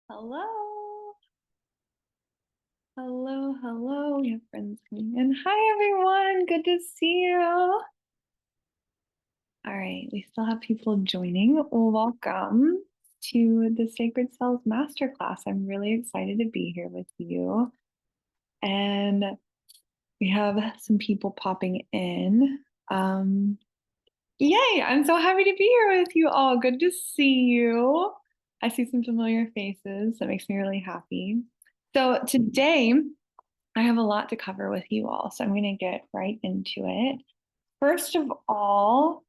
Hello. Hello. We have friends coming in. Hi, everyone. Good to see you. All right, we still have people joining. Welcome to the Sacred Cells Masterclass. I'm really excited to be here with you. And we have some people popping in. Yay, I'm so happy to be here with you all. Good to see you. I see some familiar faces. That makes me really happy. So today, I have a lot to cover with you all, so I'm going to get right into it. First of all,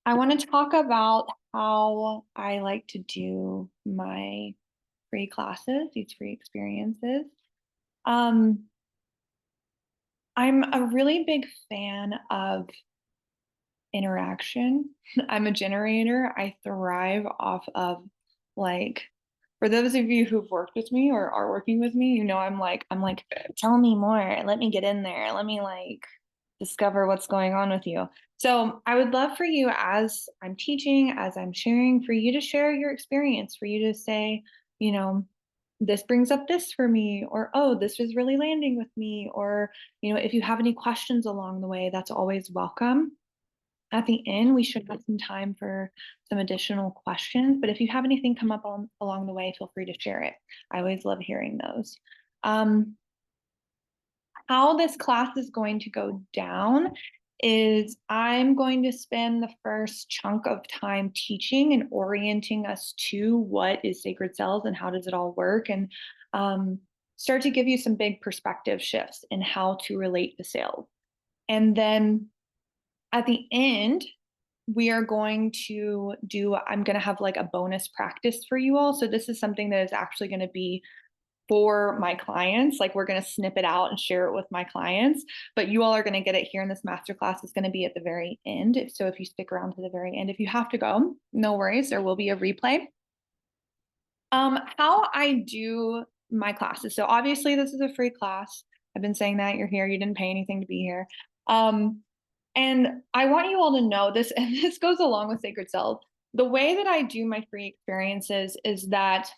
I want to talk about how I like to do my free classes, these free experiences. Um, I'm a really big fan of interaction. I'm a generator. I thrive off of like for those of you who've worked with me or are working with me, I'm like, tell me more. Let me get in there. Let me like discover what's going on with you. So I would love for you as I'm teaching, as I'm sharing, for you to share your experience, for you to say, you know, this brings up this for me, or oh, this is really landing with me, or if you have any questions along the way, that's always welcome. At the end, we should have some time for some additional questions, but if you have anything come up along the way, feel free to share it. I always love hearing those. Um, how this class is going to go down is I'm going to spend the first chunk of time teaching and orienting us to what is Sacred Cells and how does it all work, and start to give you some big perspective shifts in how to relate to sales. And then at the end, I'm going to have like a bonus practice for you all. So this is something that is actually going to be for my clients. Like we're going to snip it out and share it with my clients, but you all are going to get it here in this masterclass. It's going to be at the very end. So if you stick around to the very end, if you have to go, no worries. There will be a replay. How I do my classes. So obviously this is a free class. I've been saying that you're here. You didn't pay anything to be here. And I want you all to know this, and this goes along with Sacred Cells. The way that I do my free experiences is that,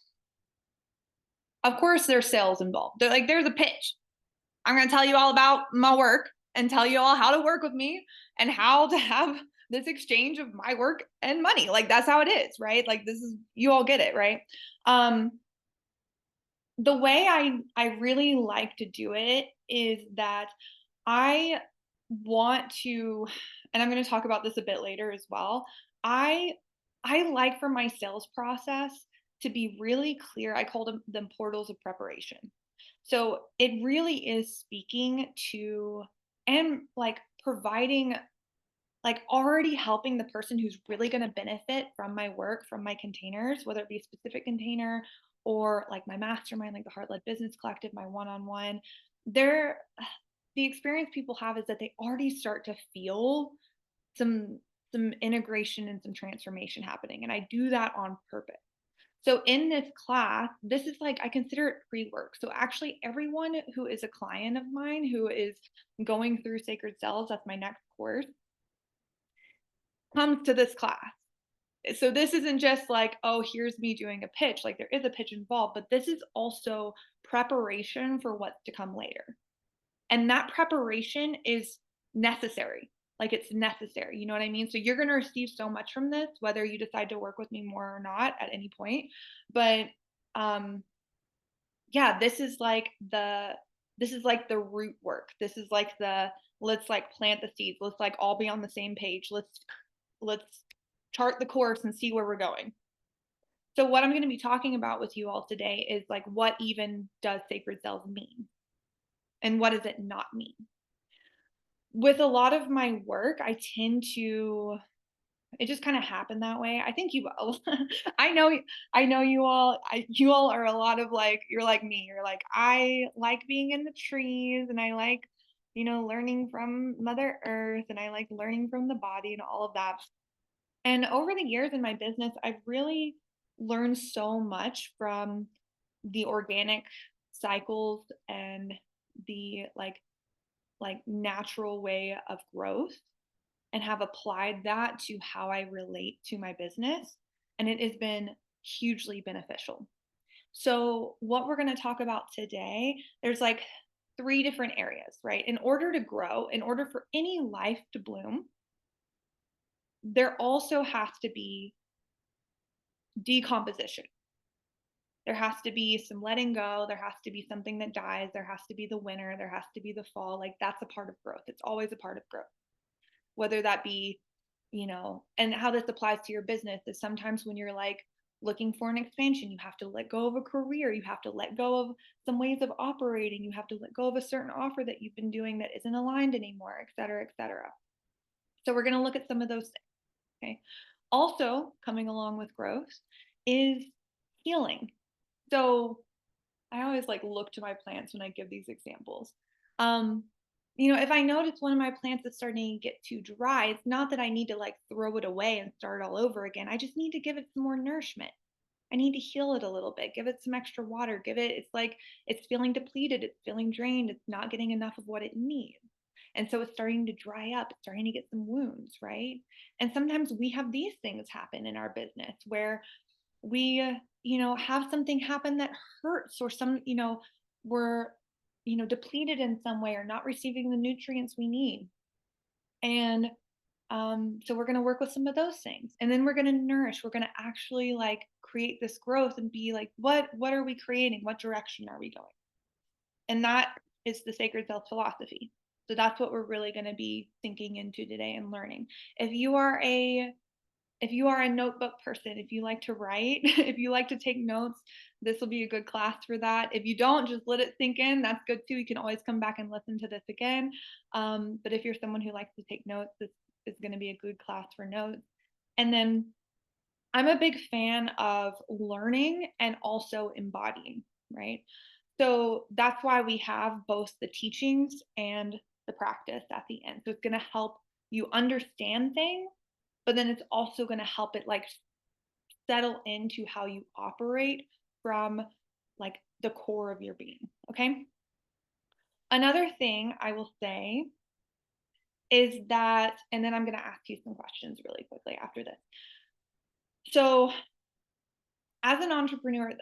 of course, there's sales involved. There's a pitch. I'm going to tell you all about my work and tell you all how to work with me and how to have this exchange of my work and money. Like that's how it is, right? Like this is, you all get it, right? The way I really like to do it is that I want to, and I'm going to talk about this a bit later as well. I like for my sales process to be really clear. I call them portals of preparation. So it really is speaking to and like providing, like already helping the person who's really going to benefit from my work, from my containers, whether it be a specific container or like my mastermind, like the Heart Led Business Collective, my one-on-one. They're the experience people have is that they already start to feel some integration and some transformation happening, and I do that on purpose. So in this class, this is like I consider it pre-work. So actually everyone who is a client of mine who is going through Sacred Cells, that's my next course, comes to this class. So this isn't just like, oh, here's me doing a pitch. Like there is a pitch involved, but this is also preparation for what's to come later. And that preparation is necessary. Like it's necessary. You know what I mean? So you're going to receive so much from this, whether you decide to work with me more or not at any point. But yeah, this is like the root work. This is like let's like plant the seeds. Let's like all be on the same page. Let's chart the course and see where we're going. So what I'm going to be talking about with you all today is like, what even does Sacred Cells mean? And what does it not mean? With a lot of my work, I tend to, it just kind of happened that way. I think you will. I know you all are a lot of like, you're like me. You're like, I like being in the trees and I like, learning from Mother Earth and I like learning from the body and all of that. And over the years in my business, I've really learned so much from the organic cycles and the like natural way of growth, and have applied that to how I relate to my business. And it has been hugely beneficial. So, what we're going to talk about today, there's like three different areas, right? In order to grow, in order for any life to bloom, there also has to be decomposition. There has to be some letting go. There has to be something that dies. There has to be the winter. There has to be the fall. Like that's a part of growth. It's always a part of growth. Whether that be, and how this applies to your business is sometimes when you're like looking for an expansion, you have to let go of a career. You have to let go of some ways of operating. You have to let go of a certain offer that you've been doing that isn't aligned anymore, et cetera, et cetera. So we're going to look at some of those things. Okay. Also, coming along with growth is healing. So I always like look to my plants when I give these examples. Um, if I notice one of my plants is starting to get too dry, it's not that I need to like throw it away and start all over again. I just need to give it some more nourishment. I need to heal it a little bit, give it some extra water, it's like it's feeling depleted, it's feeling drained, it's not getting enough of what it needs. And so it's starting to dry up, it's starting to get some wounds, right? And sometimes we have these things happen in our business where we have something happen that hurts, or we're depleted in some way or not receiving the nutrients we need. And so we're going to work with some of those things, and then we're going to nourish, we're going to actually like create this growth and be like, what are we creating, what direction are we going? And that is the sacred self philosophy. So that's what we're really going to be thinking into today and learning. If you are a notebook person, if you like to write, if you like to take notes, this will be a good class for that. If you don't, just let it sink in. That's good too. You can always come back and listen to this again. But if you're someone who likes to take notes, this is going to be a good class for notes. And then I'm a big fan of learning and also embodying, right? So that's why we have both the teachings and the practice at the end. So it's going to help you understand things, but then it's also going to help it like settle into how you operate from like the core of your being. Okay. Another thing I will say is that, and then I'm going to ask you some questions really quickly after this. So, as an entrepreneur,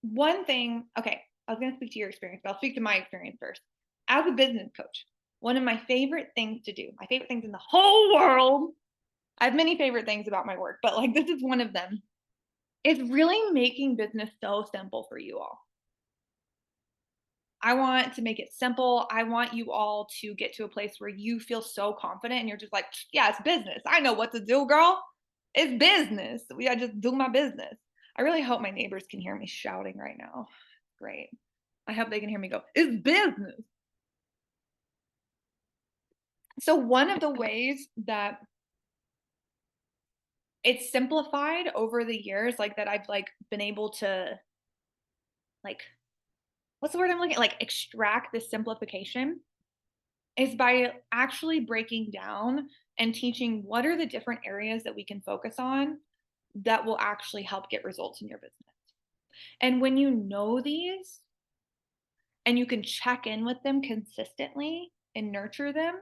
one thing, okay, I was going to speak to your experience, but I'll speak to my experience first. As a business coach, one of my favorite things to do, my favorite things in the whole world, I have many favorite things about my work, but like this is one of them, is really making business so simple for you all. I want to make it simple. I want you all to get to a place where you feel so confident and you're just like, yeah, it's business. I know what to do, girl. It's business. I just do my business. I really hope my neighbors can hear me shouting right now. Great. I hope they can hear me go, it's business. So one of the ways that it's simplified over the years, like that I've like been able to like, what's the word I'm looking at? Like extract this simplification is by actually breaking down and teaching what are the different areas that we can focus on that will actually help get results in your business. And when you know these and you can check in with them consistently and nurture them,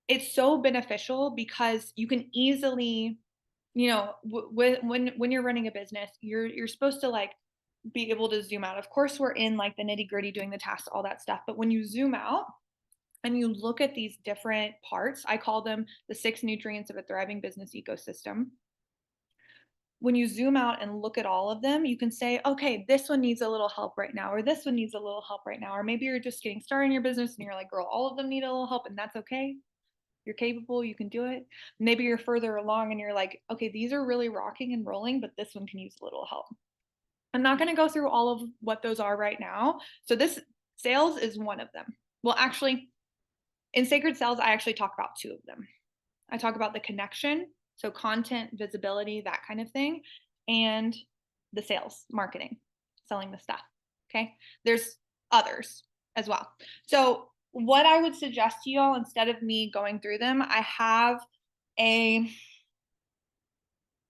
it's so beneficial because you can easily, when you're running a business, you're supposed to like be able to zoom out. Of course, we're in like the nitty gritty doing the tasks, all that stuff. But when you zoom out and you look at these different parts, I call them the 6 nutrients of a thriving business ecosystem. When you zoom out and look at all of them, you can say, okay, this one needs a little help right now, or this one needs a little help right now. Or maybe you're just getting started in your business and you're like, girl, all of them need a little help, and that's okay. You're capable, you can do it. Maybe you're further along and you're like, okay, these are really rocking and rolling, but this one can use a little help. I'm not going to go through all of what those are right now. So this sales is one of them. Well, actually, in Sacred Sales, I actually talk about 2 of them. I talk about the connection, so content, visibility, that kind of thing, and the sales, marketing, selling the stuff. Okay. There's others as well. So what I would suggest to you all, instead of me going through them, I have I'm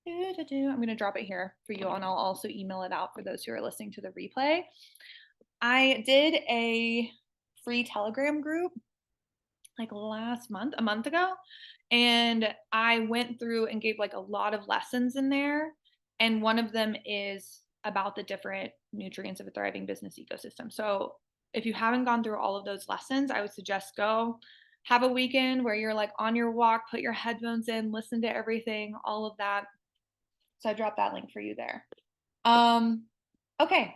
going to drop it here for you all, and I'll also email it out for those who are listening to the replay. I did a free Telegram group like a month ago. And I went through and gave like a lot of lessons in there. And one of them is about the different nutrients of a thriving business ecosystem. So if you haven't gone through all of those lessons, I would suggest go have a weekend where you're like on your walk, put your headphones in, listen to everything, all of that. So I dropped that link for you there. Okay.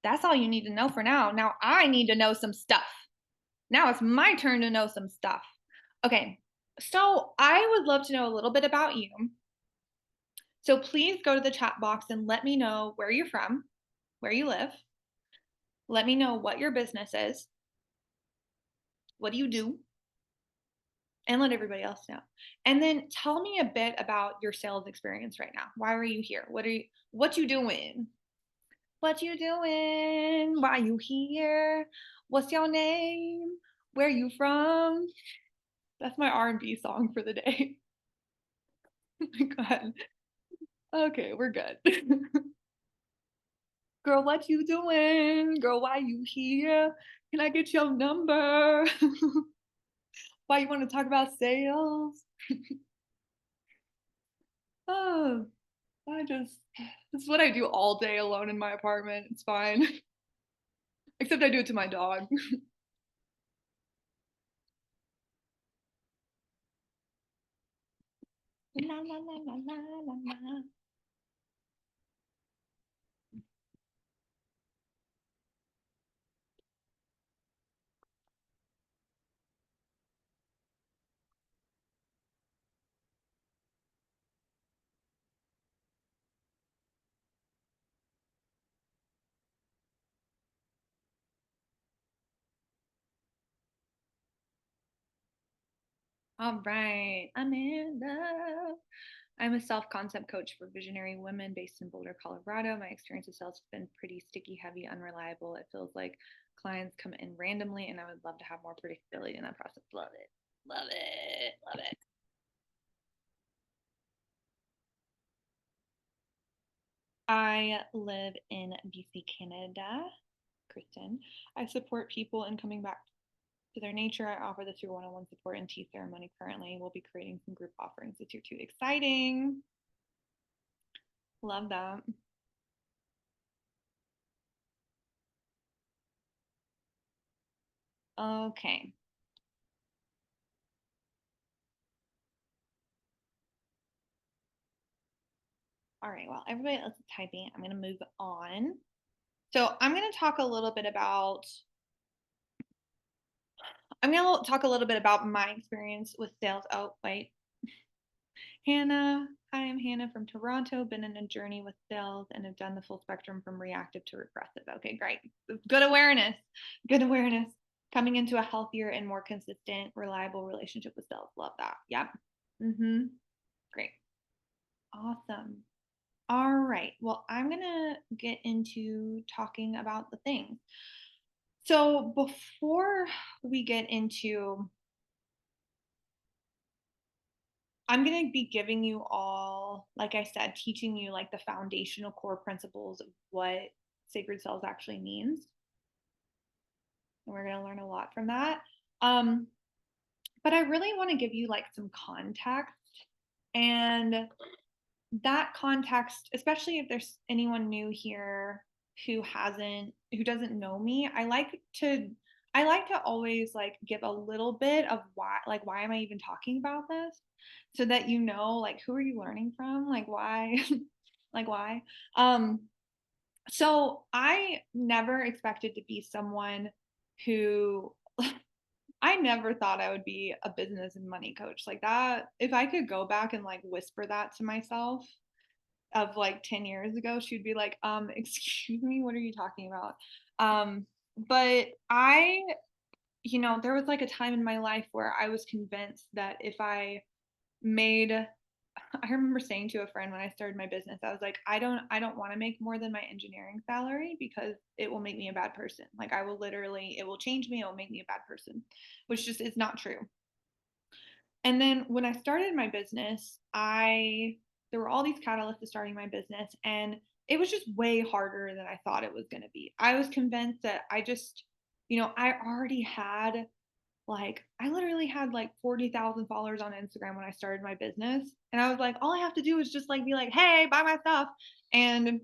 That's all you need to know for now. Now I need to know some stuff. Now it's my turn to know some stuff. Okay. So I would love to know a little bit about you. So please go to the chat box and let me know where you're from, where you live. Let me know what your business is. What do you do? And let everybody else know. And then tell me a bit about your sales experience right now. Why are you here? What you doing? What you doing? Why you here? What's your name? Where you from? That's my R&B song for the day. Go ahead. Okay, we're good. Girl, what you doing? Girl, why you here? Can I get your number? Why you want to talk about sales? Oh, this is what I do all day alone in my apartment. It's fine. Except I do it to my dog. La, la, la, la, la, la. All right, Amanda. I'm a self-concept coach for visionary women based in Boulder, Colorado. My experience with sales has been pretty sticky, heavy, unreliable. It feels like clients come in randomly, and I would love to have more predictability in that process. Love it. Love it. Love it. I live in BC, Canada. Kristen. I support people in coming back to their nature. I offer this through one-on-one support and tea ceremony currently. We'll be creating some group offerings this year too. Exciting. Love that. Okay. All right. Well, everybody else is typing. I'm going to move on. So I'm going to talk a little bit about my experience with sales. Oh, wait. Hannah. Hi, I'm Hannah from Toronto. Been in a journey with sales and have done the full spectrum from reactive to regressive. Okay, great. Good awareness. Good awareness. Coming into a healthier and more consistent, reliable relationship with sales. Love that. Yep. Mm-hmm. Great. Awesome. All right. Well, I'm going to get into talking about the things. So before we get into, I'm going to be giving you all, like I said, teaching you like the foundational core principles of what sacred cells actually means. And we're going to learn a lot from that. But I really want to give you like some context, and that context, especially if there's anyone new here who doesn't know me, I like to always like give a little bit of why am I even talking about this, so that you know like who are you learning from, like why like why. So I never expected to be someone who I never thought I would be a business and money coach like that. If I could go back and like whisper that to myself of like 10 years ago, she'd be like, excuse me, what are you talking about? But there was like a time in my life where I was convinced that if I made I remember saying to a friend when I started my business, I was like, I don't want to make more than my engineering salary because it will make me a bad person. Like it will change me, it will make me a bad person, which just is not true. And then when I started my business, there were all these catalysts to starting my business, and it was just way harder than I thought it was going to be. I was convinced that I already had like I literally had like 40,000 followers on Instagram when I started my business. And I was like, all I have to do is just like be like, hey, buy my stuff. And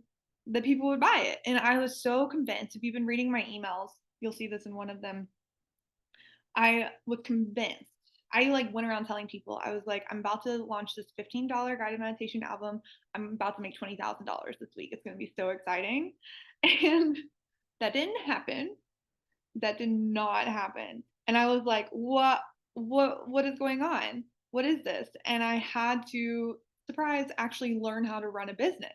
the people would buy it. And I was so convinced. If you've been reading my emails, you'll see this in one of them. I was convinced. I like went around telling people, I was like, I'm about to launch this $15 guided meditation album. I'm about to make $20,000 this week. It's going to be so exciting. And that didn't happen. That did not happen. And I was like, what is going on? What is this? And I had to, surprise, actually learn how to run a business.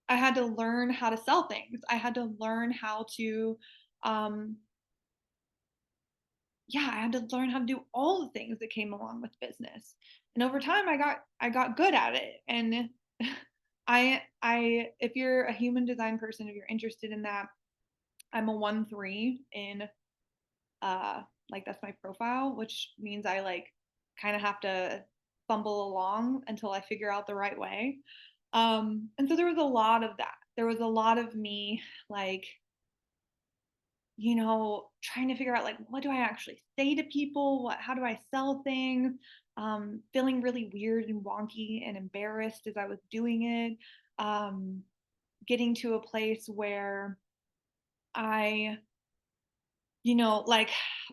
I had to learn how to sell things. I had to learn how to um yeah, I had to learn how to do all the things that came along with business. And over time I got good at it. And I if you're a human design person, if you're interested in that, I'm a 1-3 in like that's my profile, which means I like kind of have to fumble along until I figure out the right way. And so there was a lot of that. There was a lot of me like, trying to figure out like what do I actually say to people? How do I sell things? Feeling really weird and wonky and embarrassed as I was doing it. Getting to a place where I like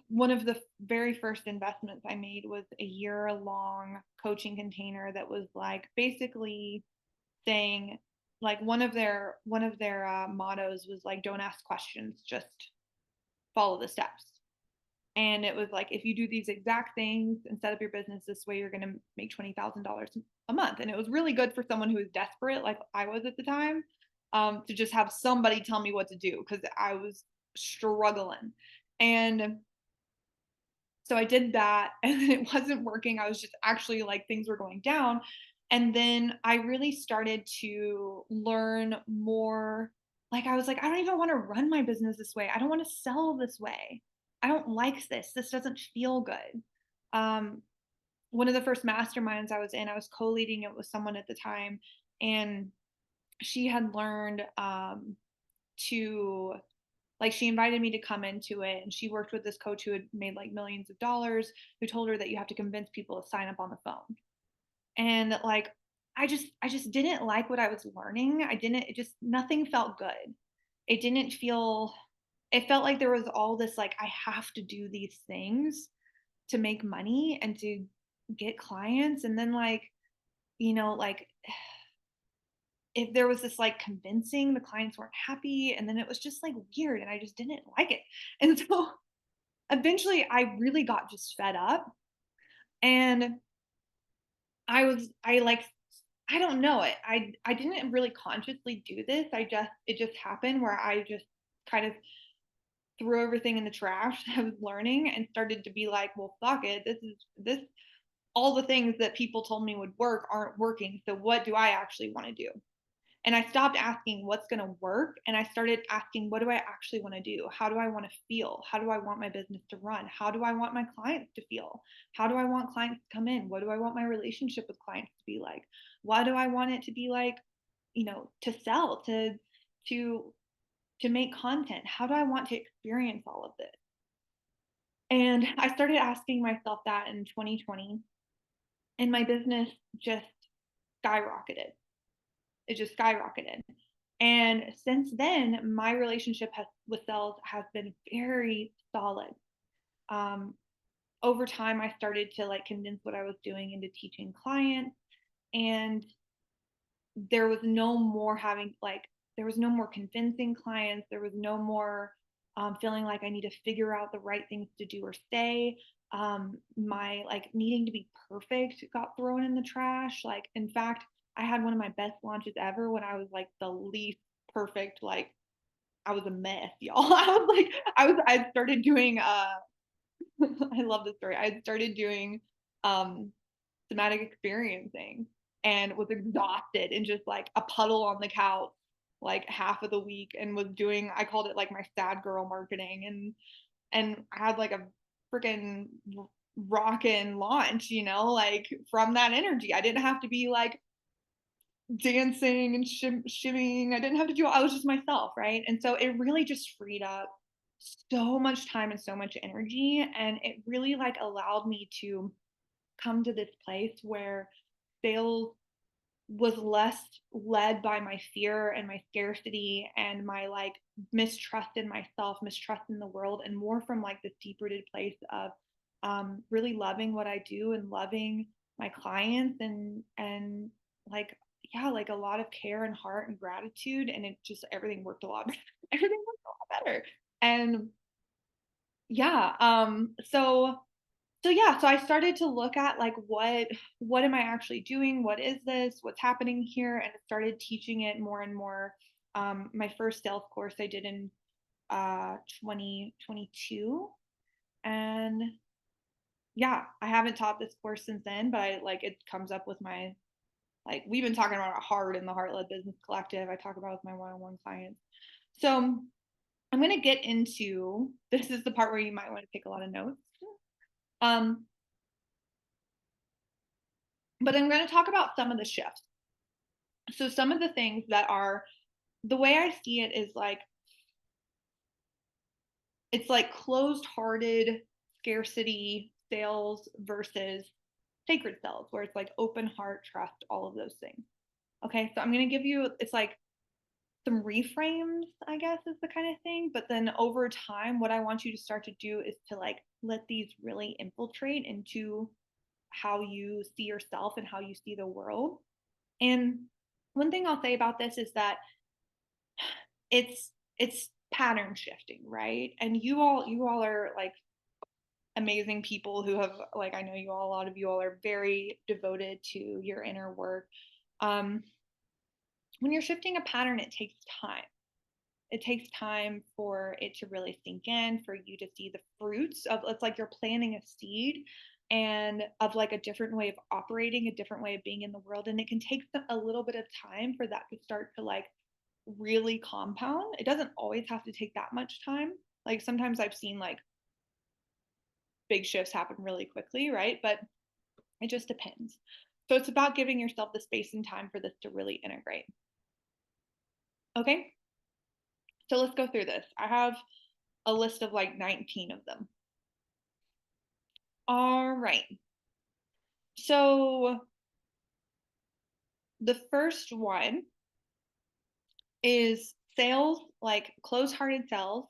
one of the very first investments I made was a year long coaching container that was like basically saying like one of their mottos was like don't ask questions, just follow the steps. And it was like if you do these exact things and set up your business this way, you're going to make $20,000 a month. And it was really good for someone who was desperate like I was at the time, to just have somebody tell me what to do because I was struggling. And so I did that and then it wasn't working. I was just actually like things were going down. And then I really started to learn more. Like I was like, I don't even want to run my business this way. I don't want to sell this way. I don't like this. This doesn't feel good. Um, One of the first masterminds I was in, I was co-leading it with someone at the time, and she had learned to like she invited me to come into it, and she worked with this coach who had made like millions of dollars, who told her that you have to convince people to sign up on the phone. And like I just didn't like what I was learning. I didn't it just nothing felt good. It didn't feel it felt like there was all this like I have to do these things to make money and to get clients. And then like if there was this like convincing, the clients weren't happy, and then it was just like weird and I just didn't like it. And so eventually I really got just fed up, and I like I don't know it. I didn't really consciously do this. It just happened where I just kind of threw everything in the trash I was learning and started to be like, well, fuck it. This all the things that people told me would work aren't working. So what do I actually want to do? And I stopped asking what's going to work and I started asking, what do I actually want to do? How do I want to feel? How do I want my business to run? How do I want my clients to feel? How do I want clients to come in? What do I want my relationship with clients to be like? Why do I want it to be like, to sell, to to make content? How do I want to experience all of this? And I started asking myself that in 2020, and my business just skyrocketed. It just skyrocketed. And since then, my relationship with sales has been very solid. Um, Over time, I started to like condense what I was doing into teaching clients, and there was no more having like there was no more convincing clients. There was no more feeling like I need to figure out the right things to do or say. My like needing to be perfect got thrown in the trash. Like in fact, I had one of my best launches ever when I was like the least perfect. Like I was a mess, y'all. I started doing I love this story. I started doing um somatic experiencing and was exhausted and just like a puddle on the couch like half of the week, and was doing, I called it like my sad girl marketing, and I had like a freaking rockin' launch, like from that energy. I didn't have to be like dancing and shimmying. I didn't have to do I was just myself, right? And so it really just freed up so much time and so much energy. And it really like allowed me to come to this place where sales was less led by my fear and my scarcity and my like mistrust in myself, mistrust in the world, and more from like this deep rooted place of really loving what I do and loving my clients and like yeah, like a lot of care and heart and gratitude, and it just everything worked a lot better. Everything worked a lot better. And yeah, so yeah, so I started to look at like what am I actually doing? What is this? What's happening here? And I started teaching it more and more. My first sales course I did in 2022, and yeah, I haven't taught this course since then, but I like it comes up with my like we've been talking about it hard in the Heart Led Business Collective. I talk about it with my one-on-one clients. So I'm going to get into this is the part where you might want to take a lot of notes. Um, but I'm going to talk about some of the shifts. So some of the things that are the way I see it is like it's like closed-hearted scarcity sales versus sacred sales, where it's like open heart, trust, all of those things. Okay, so I'm going to give you it's like some reframes, I guess, is the kind of thing. But then over time, what I want you to start to do is to like let these really infiltrate into how you see yourself and how you see the world. And one thing I'll say about this is that it's pattern shifting, right? And you all are like amazing people who have like I know you all a lot of you all are very devoted to your inner work. Um when you're shifting a pattern, it takes time. It takes time for it to really sink in, for you to see the fruits of it's like you're planting a seed and of like a different way of operating, a different way of being in the world. And it can take a little bit of time for that to start to like really compound. It doesn't always have to take that much time. Like sometimes I've seen like big shifts happen really quickly, right? But it just depends. So it's about giving yourself the space and time for this to really integrate. Okay, so let's go through this. I have a list of like 19 of them. All right. So the first one is sales, like closed hearted sales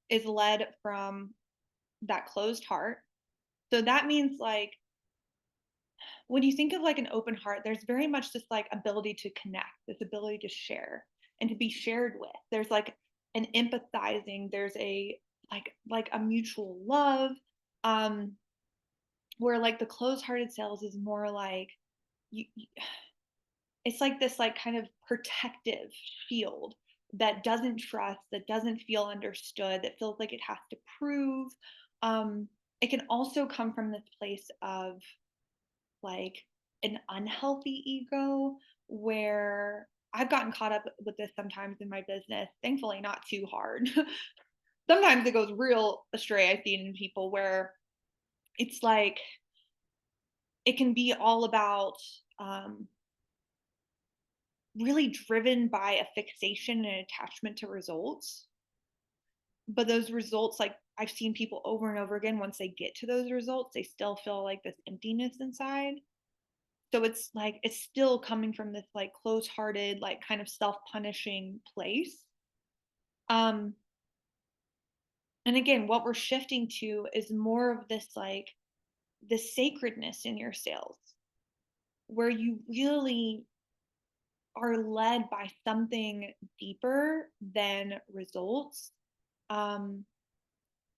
is led from that closed heart. So that means like when you think of like an open heart, there's very much this like ability to connect, this ability to share and to be shared with. There's like an empathizing, there's a like a mutual love. Um, where like the closed hearted sales is more like you it's like this like kind of protective shield that doesn't trust, that doesn't feel understood, that feels like it has to prove. Um, it can also come from this place of like an unhealthy ego where I've gotten caught up with this sometimes in my business, thankfully not too hard. Sometimes it goes real astray. I've seen in people where it's like it can be all about um, really driven by a fixation and attachment to results. But those results, like I've seen people over and over again, once they get to those results, they still feel like this emptiness inside. So it's like it's still coming from this like close-hearted, like kind of self-punishing place. Um, and again, what we're shifting to is more of this like the sacredness in your sales, where you really are led by something deeper than results. Um,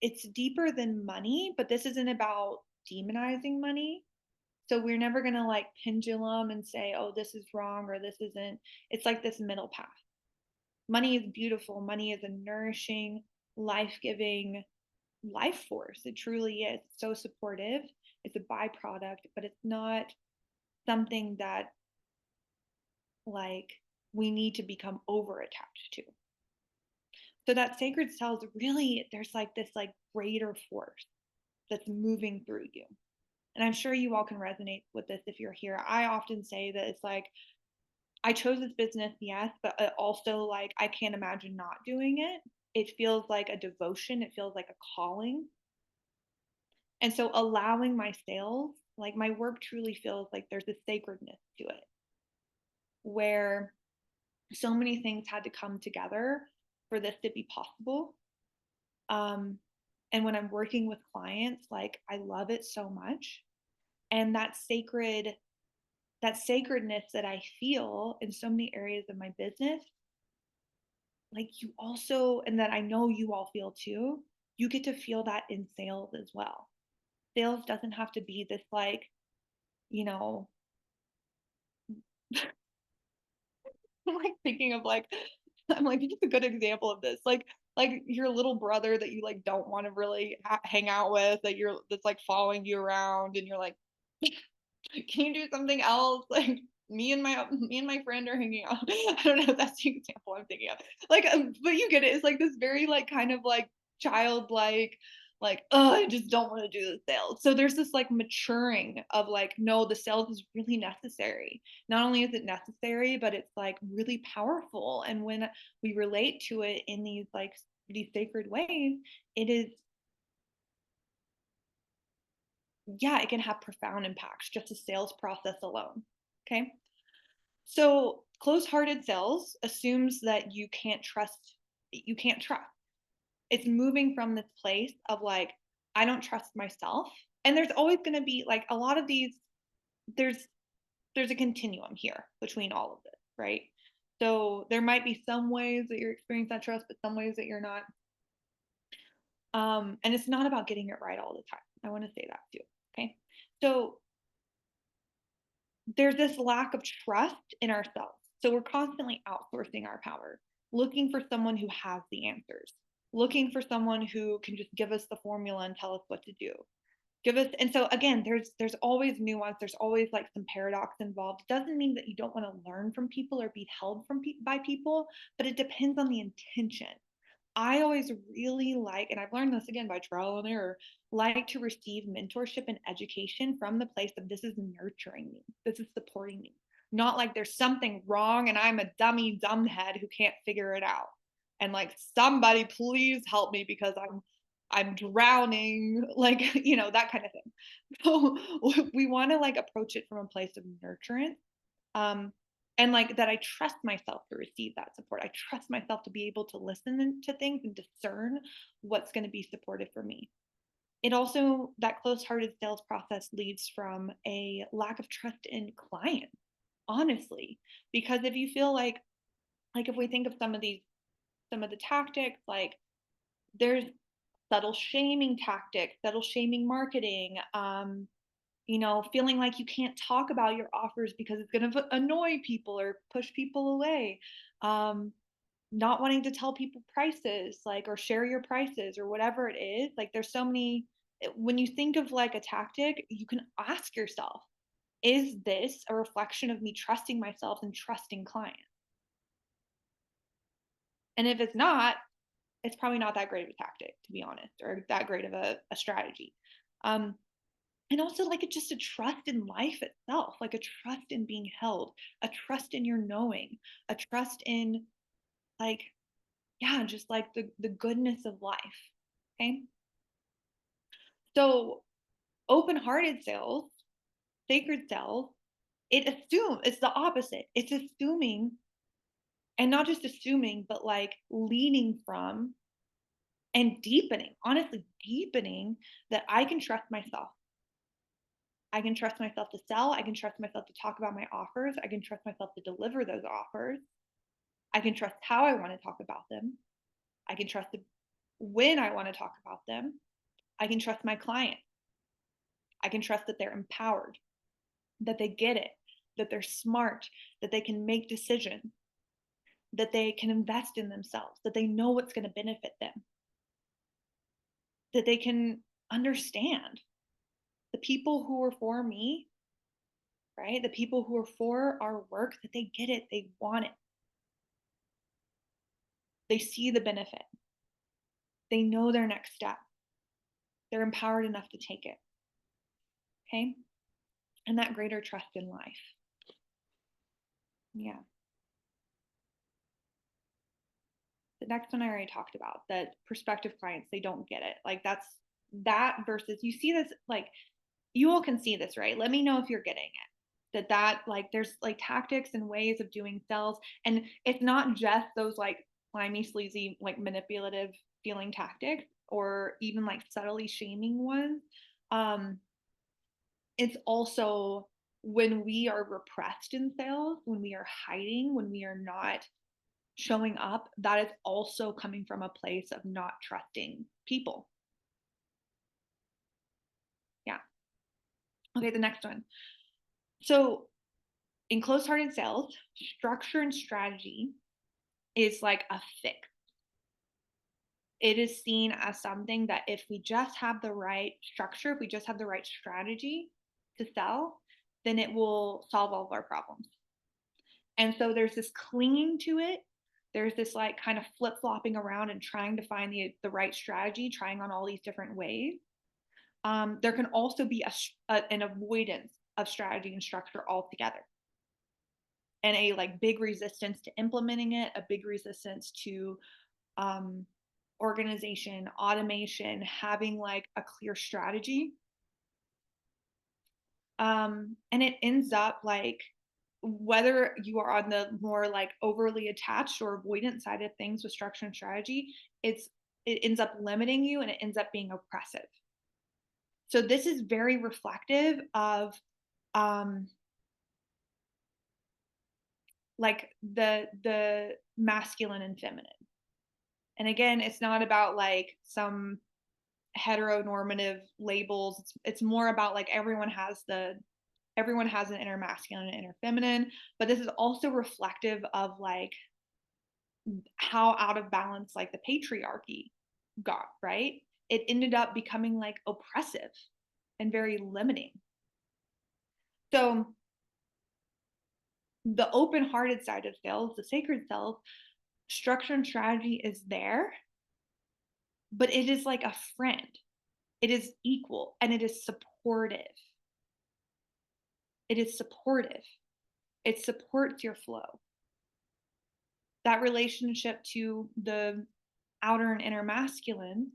it's deeper than money, but this isn't about demonizing money. So we're never going to like pendulum and say, oh, this is wrong or this isn't. It's like this middle path. Money is beautiful. Money is a nourishing, life giving life force. It truly is so supportive. It's a byproduct, but it's not something that like we need to become over attached to. So that sacred cells really, there's like this like greater force that's moving through you. And I'm sure you all can resonate with this if you're here. I often say that it's like, I chose this business, yes, but also like I can't imagine not doing it. It feels like a devotion. It feels like a calling. And so allowing my sales, like my work truly feels like there's a sacredness to it where so many things had to come together for this to be possible. Um, and when I'm working with clients, like I love it so much. And that sacredness that I feel in so many areas of my business, like you also, and that I know you all feel too, you get to feel that in sales as well. Sales doesn't have to be this like, you know, I'm like thinking of like, I'm like, this is a good example of this. Like your little brother that you like don't want to really hang out with, that's like following you around, and you're like, can you do something else? Like me and my friend are hanging out. I don't know if that's the example I'm thinking of. Like, but you get it. It's like this very like kind of like childlike, like, oh, I just don't want to do the sales. So there's this like maturing of like, no, the sales is really necessary. Not only is it necessary, but it's like really powerful. And when we relate to it in these like these sacred ways, it is, yeah, it can have profound impacts, just the sales process alone. Okay. So closed-hearted sales assumes that you can't trust. It's moving from this place of like, I don't trust myself. And there's always going to be like a lot of these, there's there's a continuum here between all of this, right? So there might be some ways that you're experiencing that trust, but some ways that you're not. And it's not about getting it right all the time. I want to say that too. Okay. So there's this lack of trust in ourselves. So we're constantly outsourcing our power, looking for someone who has the answers, looking for someone who can just give us the formula and tell us what to do. Give us, and so again, there's always nuance, there's always like some paradox involved. It doesn't mean that you don't want to learn from people or be held from by people, but it depends on the intention. I always really like, and I've learned this again by trial and error, like to receive mentorship and education from the place of this is nurturing me, this is supporting me. Not like there's something wrong and I'm a dummy dumbhead who can't figure it out. And like somebody please help me because I'm drowning, like, that kind of thing. So we want to like approach it from a place of nurturance. Um, and like that I trust myself to receive that support. I trust myself to be able to listen to things and discern what's going to be supportive for me. It also, that close-hearted sales process leads from a lack of trust in clients, honestly, because if you feel like if we think of some of the tactics, like there's subtle shaming tactics, subtle shaming marketing, feeling like you can't talk about your offers because it's going to annoy people or push people away. Um, Not wanting to tell people prices, like, or share your prices or whatever it is. Like, there's so many. When you think of like a tactic, you can ask yourself, is this a reflection of me trusting myself and trusting clients? And if it's not, it's probably not that great of a tactic, to be honest, or that great of a strategy. Um, and also like it's just a trust in life itself, like a trust in being held, a trust in your knowing, a trust in like, yeah, just like the goodness of life. Okay. So open-hearted sales, sacred sales, it's the opposite. It's assuming, and not just assuming, but like leaning from and deepening, honestly deepening, that I can trust myself. I can trust myself to sell. I can trust myself to talk about my offers. I can trust myself to deliver those offers. I can trust how I want to talk about them. I can trust when I want to talk about them. I can trust my client. I can trust that they're empowered, that they get it, that they're smart, that they can make decisions, that they can invest in themselves, that they know what's going to benefit them, that they can understand the people who are for me, right? The people who are for our work, that they get it, they want it, they see the benefit, they know their next step, they're empowered enough to take it. Okay. And that greater trust in life. Yeah. The next one I already talked about, that prospective clients, they don't get it. Like that versus you see this, like you all can see this, right? Let me know if you're getting it. That like there's like tactics and ways of doing sales. And it's not just those like slimy, sleazy, like manipulative feeling tactics or even like subtly shaming ones. It's also when we are repressed in sales, when we are hiding, when we are not showing up, that is also coming from a place of not trusting people. Yeah. Okay, the next one. So in closed-hearted sales, structure and strategy is like a fix. It is seen as something that if we just have the right structure, if we just have the right strategy to sell, then it will solve all of our problems. And so there's this clinging to it. There's this like kind of flip flopping around and trying to find the right strategy, trying on all these different ways. There can also be an avoidance of strategy and structure altogether, and a like big resistance to implementing it, a big resistance to um, organization, automation, having like a clear strategy. And it ends up like whether you are on the more like overly attached or avoidant side of things with structure and strategy, it ends up limiting you and it ends up being oppressive. So this is very reflective of um, like the masculine and feminine. And again, it's not about like some heteronormative labels. It's more about like everyone has an inner masculine and inner feminine, but this is also reflective of like how out of balance like the patriarchy got, right? It ended up becoming like oppressive and very limiting. So the open-hearted side of sales, the sacred self, structure and strategy is there, but it is like a friend. It is equal and it is supportive. It is supportive. It supports your flow. That relationship to the outer and inner masculine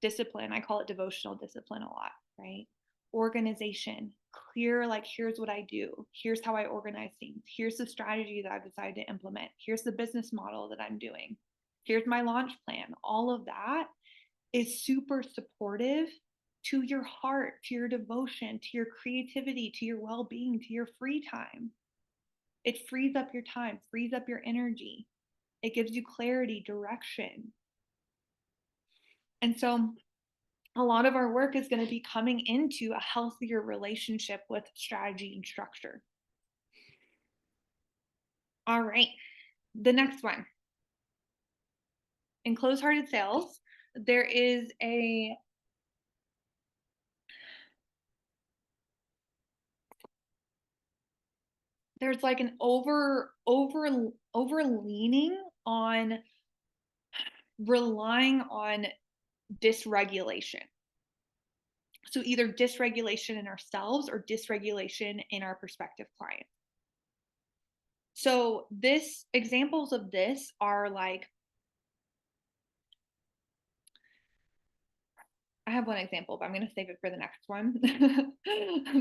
discipline, I call it devotional discipline a lot, right? Organization, clear, like, here's what I do. Here's how I organize things. Here's the strategy that I've decided to implement. Here's the business model that I'm doing. Here's my launch plan. All of that is super supportive to your heart, to your devotion, to your creativity, to your well being, to your free time. It frees up your time, frees up your energy. It gives you clarity, direction. And so a lot of our work is going to be coming into a healthier relationship with strategy and structure. All right, the next one. In closed-hearted sales, there is there's like an over leaning on relying on dysregulation. So either dysregulation in ourselves or dysregulation in our prospective client. So this examples of this are like, I have one example, but I'm going to save it for the next one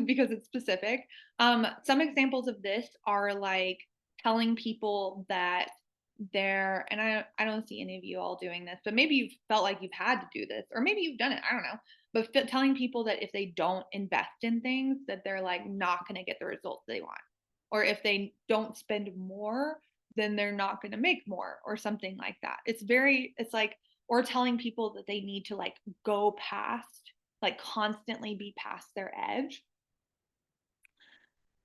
because it's specific. Some examples of this are like telling people that and I don't see any of you all doing this, but maybe you've felt like you've had to do this, or maybe you've done it. I don't know. But telling people that if they don't invest in things, that they're like not going to get the results they want. Or if they don't spend more, then they're not going to make more or something like that. It's like, or telling people that they need to like go past, like constantly be past their edge.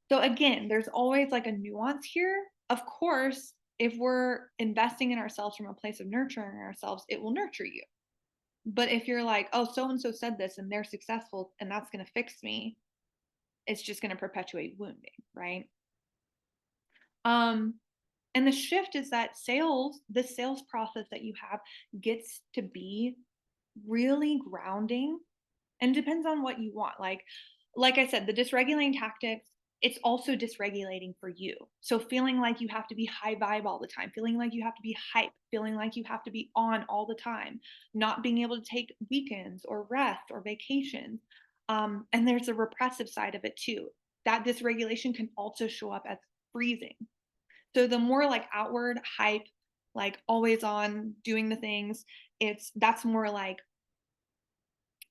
So again, there's always like a nuance here. Of course, if we're investing in ourselves from a place of nurturing ourselves, it will nurture you. But if you're like, oh, so and so said this and they're successful and that's going to fix me, it's just going to perpetuate wounding, right? And the shift is that the sales process that you have gets to be really grounding, and depends on what you want. Like I said, the dysregulating tactics, it's also dysregulating for you. So feeling like you have to be high vibe all the time, feeling like you have to be hype, feeling like you have to be on all the time, not being able to take weekends or rest or vacations. And there's a repressive side of it too. That dysregulation can also show up as freezing. So the more like outward hype, like always on doing the things, that's more like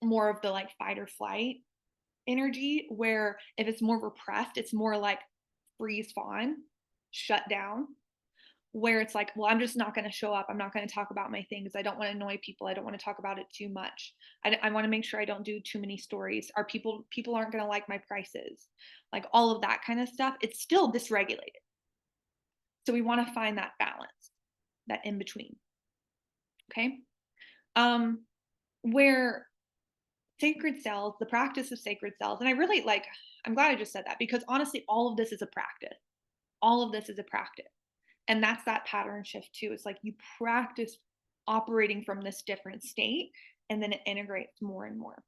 more of the like fight or flight energy, where if it's more repressed, it's more like freeze fawn, shut down, where it's like, well, I'm just not going to show up. I'm not going to talk about my things. I don't want to annoy people. I don't want to talk about it too much. I want to make sure I don't do too many stories. Are people aren't going to like my prices, like all of that kind of stuff. It's still dysregulated. So we want to find that balance, that in between. Okay. Um, where sacred cells, the practice of sacred cells, and I really like, I'm glad I just said that, because honestly, all of this is a practice. All of this is a practice. And that's that pattern shift too. It's like you practice operating from this different state, and then it integrates more and more.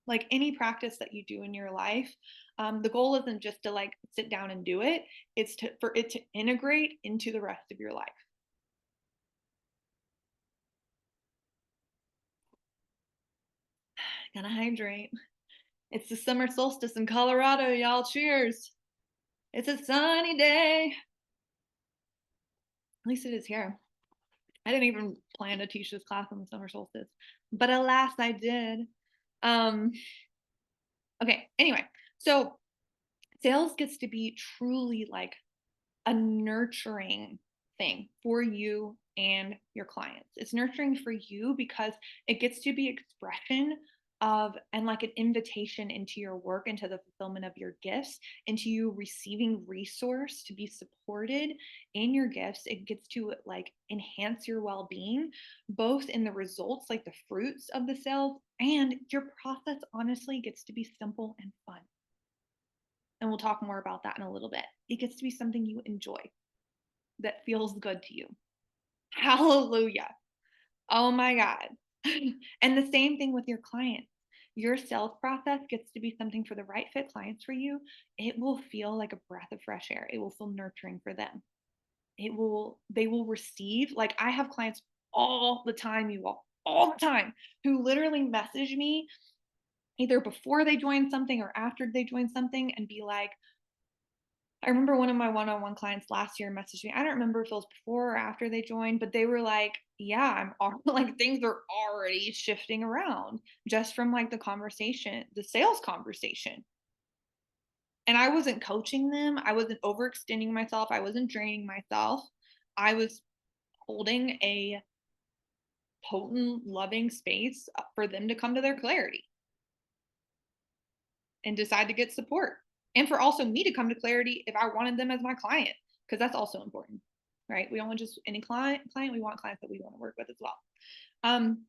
Like any practice that you do in your life, the goal isn't just to like sit down and do it. It's for it to integrate into the rest of your life. Gotta hydrate. It's the summer solstice in Colorado, y'all. Cheers. It's a sunny day. At least it is here. I didn't even plan to teach this class on the summer solstice, but alas, I did. Um, okay, anyway, so sales gets to be truly like a nurturing thing for you and your clients. It's nurturing for you because it gets to be expression of and like an invitation into your work, into the fulfillment of your gifts, into you receiving resource to be supported in your gifts. It gets to like enhance your well-being, both in the results, like the fruits of the sales, and your process honestly gets to be simple and fun. And we'll talk more about that in a little bit. It gets to be something you enjoy, that feels good to you. Hallelujah. Oh my God. And the same thing with your clients. Your sales process gets to be something for the right fit clients for you. It will feel like a breath of fresh air. It will feel nurturing for them. They will receive, like I have clients all the time, all the time, who literally message me either before they join something or after they join something and be like, I remember one of my one-on-one clients last year messaged me. I don't remember if it was before or after they joined, but they were like, "Yeah, like things are already shifting around just from like the conversation, the sales conversation." And I wasn't coaching them. I wasn't overextending myself. I wasn't draining myself. I was holding a potent, loving space for them to come to their clarity and decide to get support. And for also me to come to clarity if I wanted them as my client, because that's also important, right? We don't want just any client, we want clients that we want to work with as well. Um,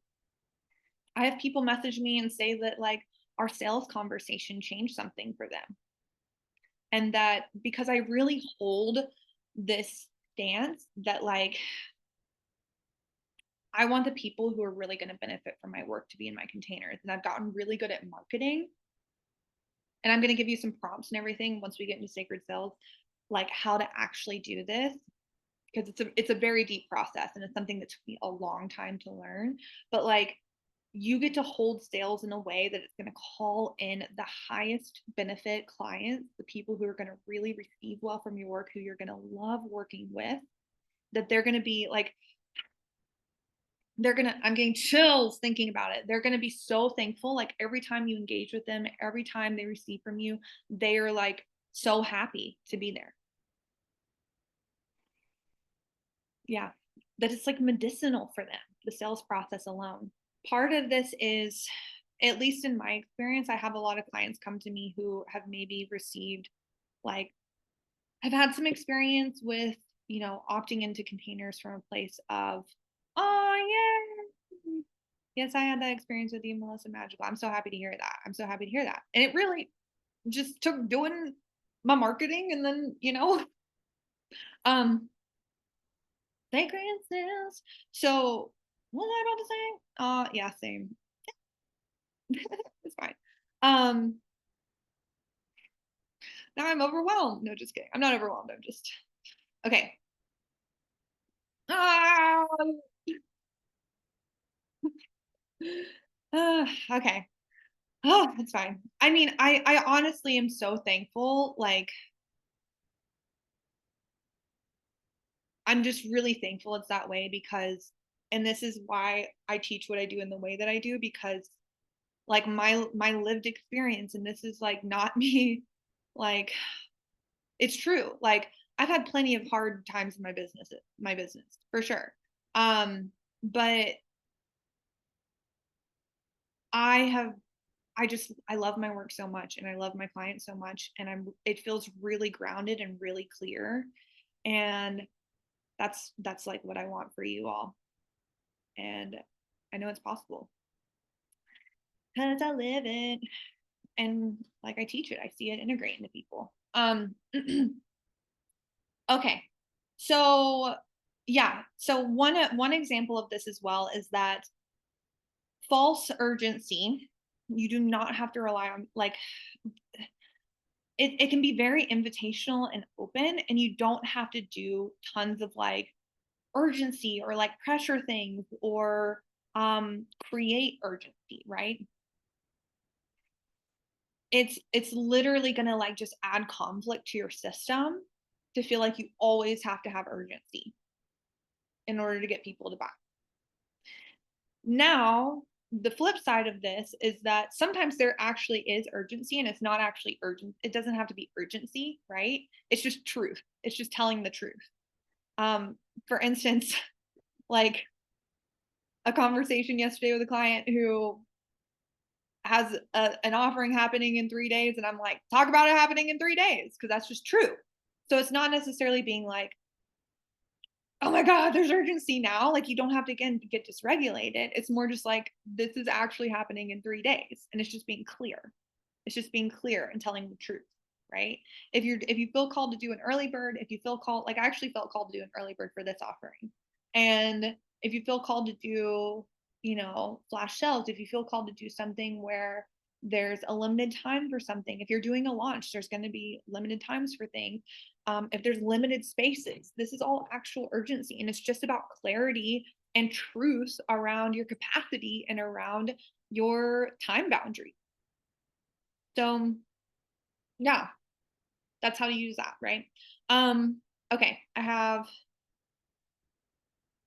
I have people message me and say that like our sales conversation changed something for them. And that because I really hold this stance that like I want the people who are really going to benefit from my work to be in my containers. And I've gotten really good at marketing. And I'm going to give you some prompts and everything once we get into sacred sales, like how to actually do this, because it's a very deep process and it's something that took me a long time to learn. But like you get to hold sales in a way that it's going to call in the highest benefit clients, the people who are going to really receive well from your work, who you're going to love working with, that they're going to be like, I'm getting chills thinking about it. They're going to be so thankful. Like every time you engage with them, every time they receive from you, they are like so happy to be there. Yeah. That it's like medicinal for them, the sales process alone. Part of this is, at least in my experience, I have a lot of clients come to me who have maybe received, like, have had some experience with, opting into containers from a place of, oh, yeah. Yes, I had that experience with you, Melissa Magical. I'm so happy to hear that. I'm so happy to hear that. And it really just took doing my marketing and then, um, sacred sales. So what was I about to say? Yeah, same. It's fine. Um, Now I'm overwhelmed. No, just kidding. I'm not overwhelmed. I'm just okay. Ah, okay. Oh, that's fine. I mean, I honestly am so thankful. Like, I'm just really thankful it's that way because, and this is why I teach what I do in the way that I do, because like my lived experience, and this is like not me, like it's true. Like I've had plenty of hard times in my business for sure. Um, but I have I love my work so much and I love my clients so much and it feels really grounded and really clear. And that's like what I want for you all. And I know it's possible because I live it and like I teach it. I see it integrate into people. Okay. So yeah. So one example of this as well is that false urgency, you do not have to rely on like it can be very invitational and open, and you don't have to do tons of like urgency or like pressure things or create urgency, right? It's literally going to like just add conflict to your system to feel like you always have to have urgency in order to get people to buy. Now, the flip side of this is that sometimes there actually is urgency and it's not actually urgent. It doesn't have to be urgency, right? It's just truth. It's just telling the truth. For instance, like a conversation yesterday with a client who has an offering happening in 3 days. And I'm like, talk about it happening in 3 days because that's just true. So it's not necessarily being like, oh my God, there's urgency now. Like you don't have to again get dysregulated. It's more just like this is actually happening in 3 days. And it's just being clear. It's just being clear and telling the truth, right? If you feel called to do an early bird, if you feel called, like I actually felt called to do an early bird for this offering. And if you feel called to do, flash sales, if you feel called to do something where there's a limited time for something, if you're doing a launch, there's going to be limited times for things. If there's limited spaces, this is all actual urgency. And it's just about clarity and truth around your capacity and around your time boundary. So yeah, that's how you use that, right? Okay, I have,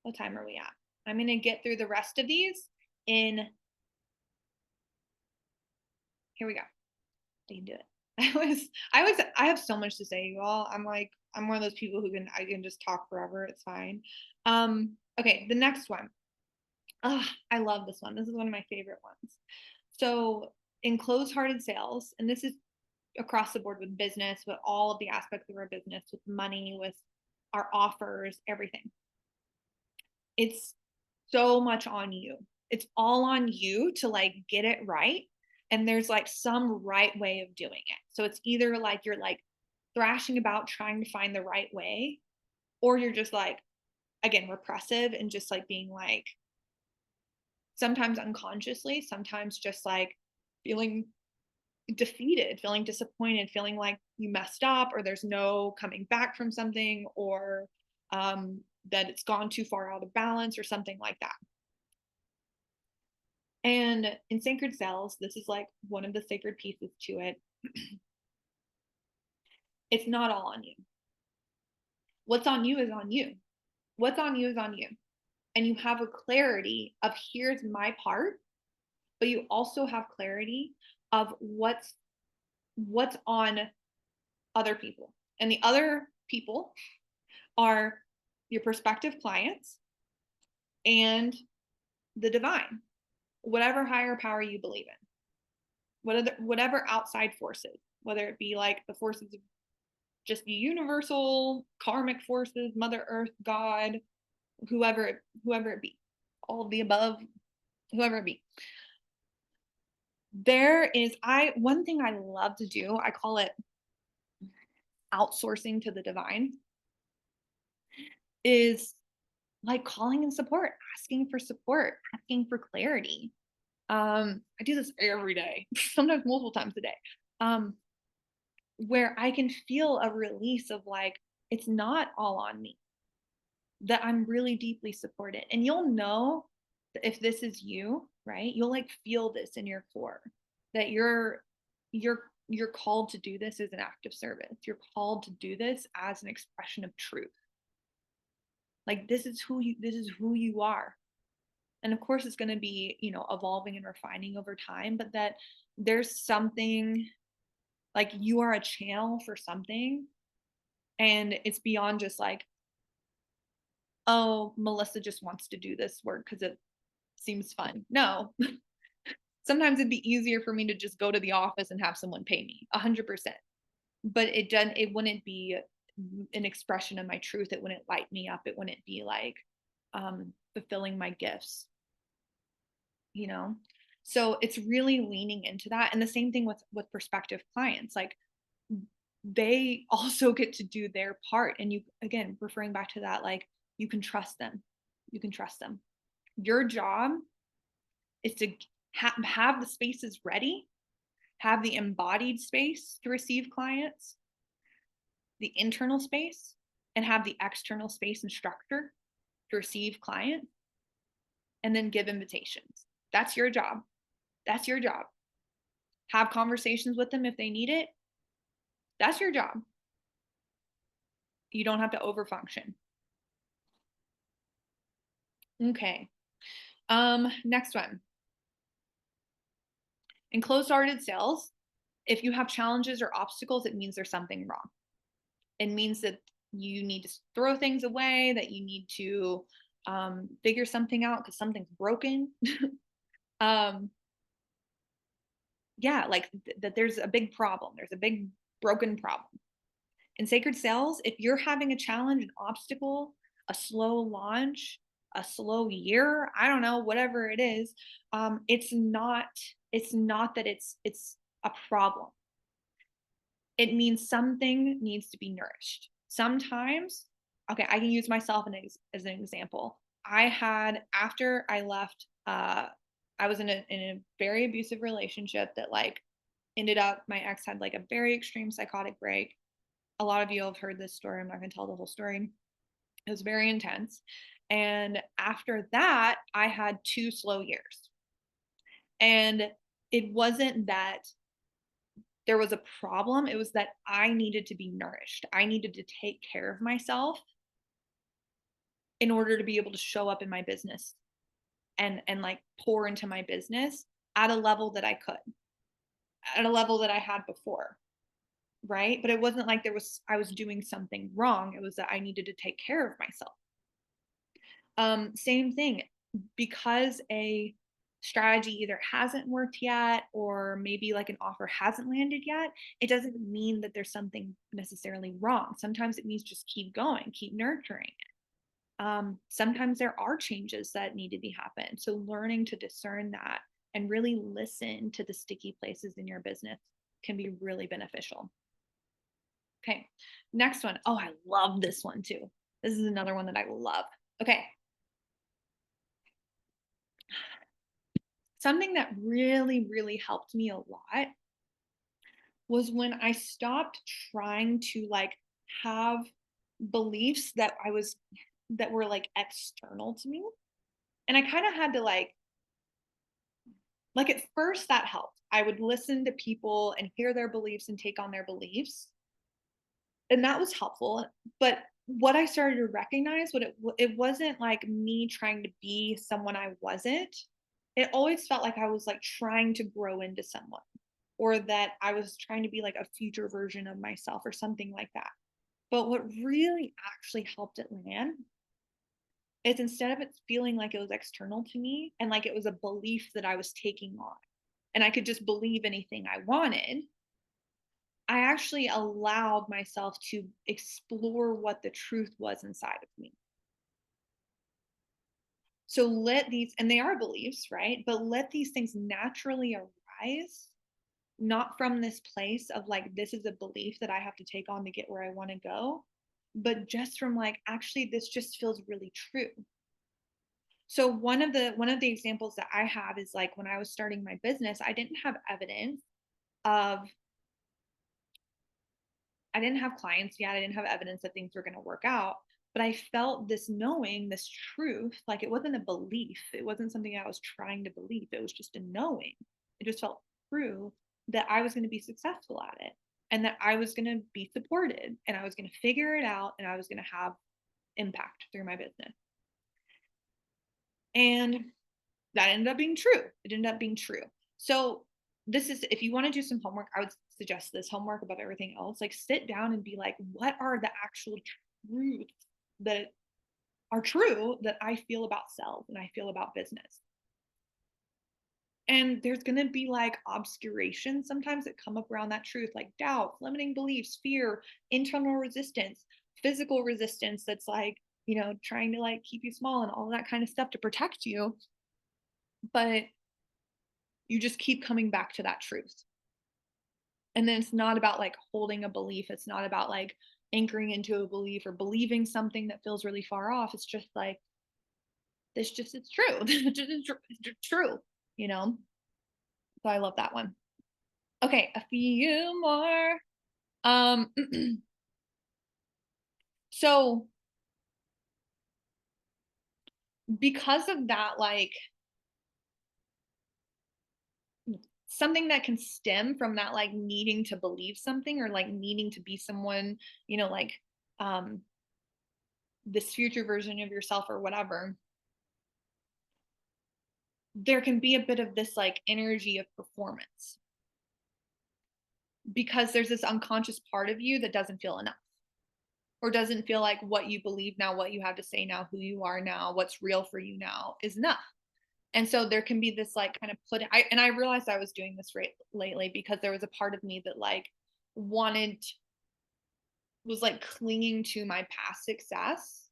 what time are we at? I'm gonna get through the rest of these in, here we go. I can do it. I have so much to say, you all. I'm one of those people I can just talk forever. It's fine. Okay, the next one. I love this one. This is one of my favorite ones. So in closed-hearted sales, and this is across the board with business, with all of the aspects of our business, with money, with our offers, everything. It's so much on you. It's all on you to like get it right. And there's like some right way of doing it. So it's either like you're like thrashing about trying to find the right way, or you're just like, again, repressive and just like being like, sometimes unconsciously, sometimes just like feeling defeated, feeling disappointed, feeling like you messed up or there's no coming back from something or that it's gone too far out of balance or something like that. And in sacred cells, this is like one of the sacred pieces to it. It's not all on you. What's on you is on you. What's on you is on you. And you have a clarity of here's my part, but you also have clarity of what's on other people. And the other people are your prospective clients and the divine, whatever higher power you believe in, whatever outside forces, whether it be like the forces of just the universal karmic forces, Mother Earth, God, whoever it be, all of the above, whoever it be. There is one thing I love to do, I call it outsourcing to the divine, is like calling in support, asking for support, asking for clarity. I do this every day, sometimes multiple times a day. where I can feel a release of like, it's not all on me, that I'm really deeply supported. And you'll know if this is you, right? You'll like feel this in your core that you're called to do this as an act of service. You're called to do this as an expression of truth. Like this is who you are. And of course it's going to be, evolving and refining over time, but that there's something like you are a channel for something, and it's beyond just like, oh, Melissa just wants to do this work because it seems fun. No, sometimes it'd be easier for me to just go to the office and have someone pay me 100%. But it wouldn't be an expression of my truth. It wouldn't light me up. It wouldn't be like fulfilling my gifts, you know? So it's really leaning into that. And the same thing with prospective clients. Like they also get to do their part. And you, again, referring back to that, like you can trust them. You can trust them. Your job is to have the spaces ready, have the embodied space to receive clients, the internal space, and have the external space and structure to receive clients, and then give invitations. That's your job. That's your job. Have conversations with them if they need it. That's your job. You don't have to overfunction. Okay. Next one. In closed-hearted sales, if you have challenges or obstacles, it means there's something wrong. It means that you need to throw things away, that you need to figure something out because something's broken. Yeah, like that there's a big problem. There's a big broken problem. In sacred sales, if you're having a challenge, an obstacle, a slow launch, a slow year, I don't know, whatever it is, it's not that it's a problem. It means something needs to be nourished. Sometimes, okay, I can use myself as an example. After I left, I was in a very abusive relationship that like ended up, my ex had like a very extreme psychotic break. A lot of you have heard this story. I'm not going to tell the whole story. It was very intense. And after that, I had 2 slow years. And it wasn't that there was a problem, it was that I needed to be nourished. I needed to take care of myself in order to be able to show up in my business and like pour into my business at a level that I could, at a level that I had before. Right? But it wasn't like I was doing something wrong. It was that I needed to take care of myself. Same thing, because a strategy either hasn't worked yet or maybe like an offer hasn't landed yet, it doesn't mean that there's something necessarily wrong. Sometimes it means just keep going, keep nurturing it. Sometimes there are changes that need to be happen. So learning to discern that and really listen to the sticky places in your business can be really beneficial. Okay, next one. Oh, I love this one too. This is another one that I love. Okay. Something that really, really helped me a lot was when I stopped trying to like have beliefs that were like external to me. And I kind of had to like at first that helped. I would listen to people and hear their beliefs and take on their beliefs. And that was helpful. But what I started to recognize, it wasn't like me trying to be someone I wasn't. It always felt like I was like trying to grow into someone, or that I was trying to be like a future version of myself or something like that. But what really actually helped it land is, instead of it feeling like it was external to me and like it was a belief that I was taking on and I could just believe anything I wanted, I actually allowed myself to explore what the truth was inside of me. So let these, and they are beliefs, right? But let these things naturally arise, not from this place of like, this is a belief that I have to take on to get where I want to go, but just from like, actually, this just feels really true. So one of the examples that I have is like, when I was starting my business, I didn't have evidence of I didn't have clients yet. I didn't have evidence that things were going to work out, but I felt this knowing, this truth. Like it wasn't a belief. It wasn't something I was trying to believe. It was just a knowing. It just felt true that I was going to be successful at it and that I was going to be supported and I was going to figure it out and I was going to have impact through my business. And that ended up being true. It ended up being true. So this is, if you want to do some homework, I would suggest this homework above everything else. Like sit down and be like, what are the actual truths that are true that I feel about self and I feel about business? And there's going to be like obscuration sometimes that come up around that truth, like doubt, limiting beliefs, fear, internal resistance, physical resistance that's like, trying to like keep you small and all that kind of stuff to protect you. But you just keep coming back to that truth. And then it's not about like holding a belief. It's not about like anchoring into a belief or believing something that feels really far off. It's just like, this just is true. It's true, you know? So I love that one. Okay, a few more. Um, so because of that, like something that can stem from that, like needing to believe something or like needing to be someone, like this future version of yourself or whatever, there can be a bit of this like energy of performance because there's this unconscious part of you that doesn't feel enough or doesn't feel like what you believe now, what you have to say now, who you are now, what's real for you now is enough. And so there can be this like kind of I realized I was doing this lately because there was a part of me that like was like clinging to my past success.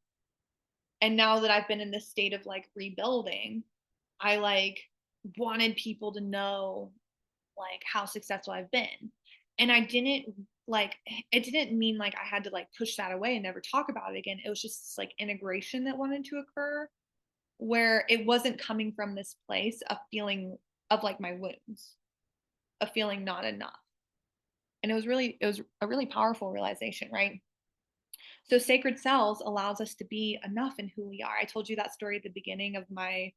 And now that I've been in this state of like rebuilding, I like wanted people to know like how successful I've been. And it didn't mean like I had to like push that away and never talk about it again. It was just this, like integration that wanted to occur where it wasn't coming from this place of feeling of like my wounds, of feeling not enough. And it was a really powerful realization, right? So sacred cells allows us to be enough in who we are. I told you that story at the beginning of my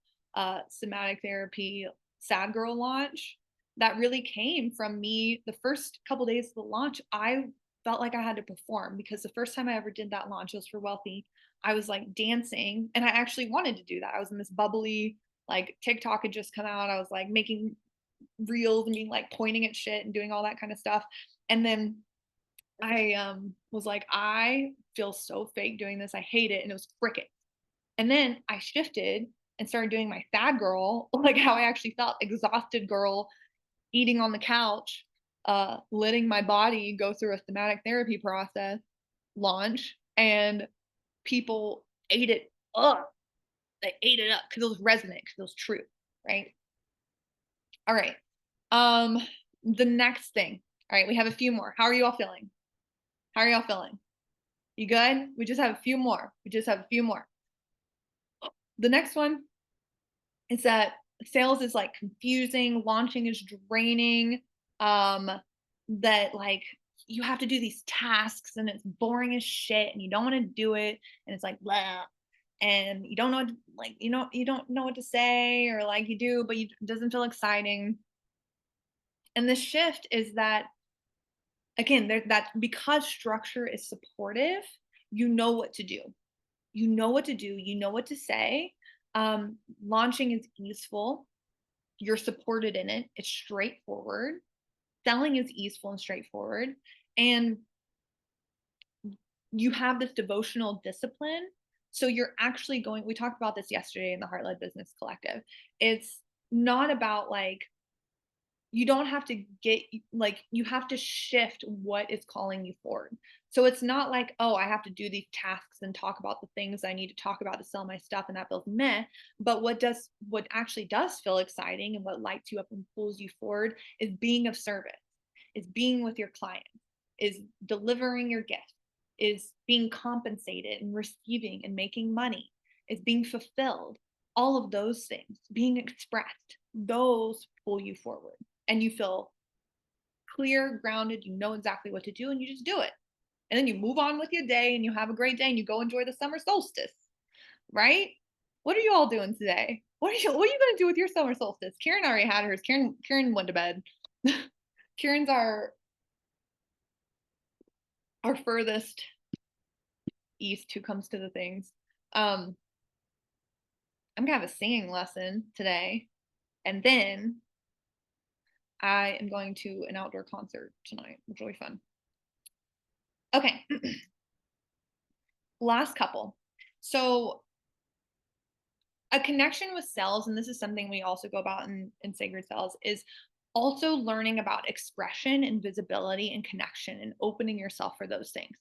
somatic therapy sad girl launch. That really came from me. The first couple days of the launch, I felt like I had to perform because the first time I ever did that launch was for Wealthy. I was like dancing and I actually wanted to do that. I was in this bubbly, like TikTok had just come out. I was like making reels and being like pointing at shit and doing all that kind of stuff. And then I was like, I feel so fake doing this. I hate it. And it was cricket. And then I shifted and started doing my sad girl, like how I actually felt, exhausted girl, eating on the couch, letting my body go through a thematic therapy process launch. And people ate it up. They ate it up because it was resonant, because it was true. Right. All right. The next thing. All right, we have a few more. How are you all feeling? How are y'all feeling? You good? We just have a few more. We just have a few more. The next one is that sales is like confusing, launching is draining, that like you have to do these tasks and it's boring as shit and you don't want to do it and it's like blah and you don't know like you don't know what to say or like you do but it doesn't feel exciting. And the shift is that again that because structure is supportive, you know what to do. You know what to do, you know what to say. Launching is easeful. You're supported in it. It's straightforward. Selling is easeful and straightforward. And you have this devotional discipline. So you're actually going, we talked about this yesterday in the Heart Led Business Collective. It's not about like, you don't have to get like, you have to shift what is calling you forward. So it's not like, oh, I have to do these tasks and talk about the things I need to talk about to sell my stuff and that feels meh. But what actually does feel exciting and what lights you up and pulls you forward is being of service, is being with your client, is delivering your gift, is being compensated and receiving and making money, is being fulfilled. All of those things, being expressed, those pull you forward and you feel clear, grounded, you know exactly what to do and you just do it. And then you move on with your day and you have a great day and you go enjoy the summer solstice, right? What are you all doing today? What are you gonna do with your summer solstice? Karen already had hers. Karen went to bed. Karen's our furthest east who comes to the things. Um, I'm gonna have a singing lesson today, and then I am going to an outdoor concert tonight, which will be fun. Okay, last couple. So a connection with cells, and this is something we also go about in Sacred Cells, is also learning about expression and visibility and connection and opening yourself for those things.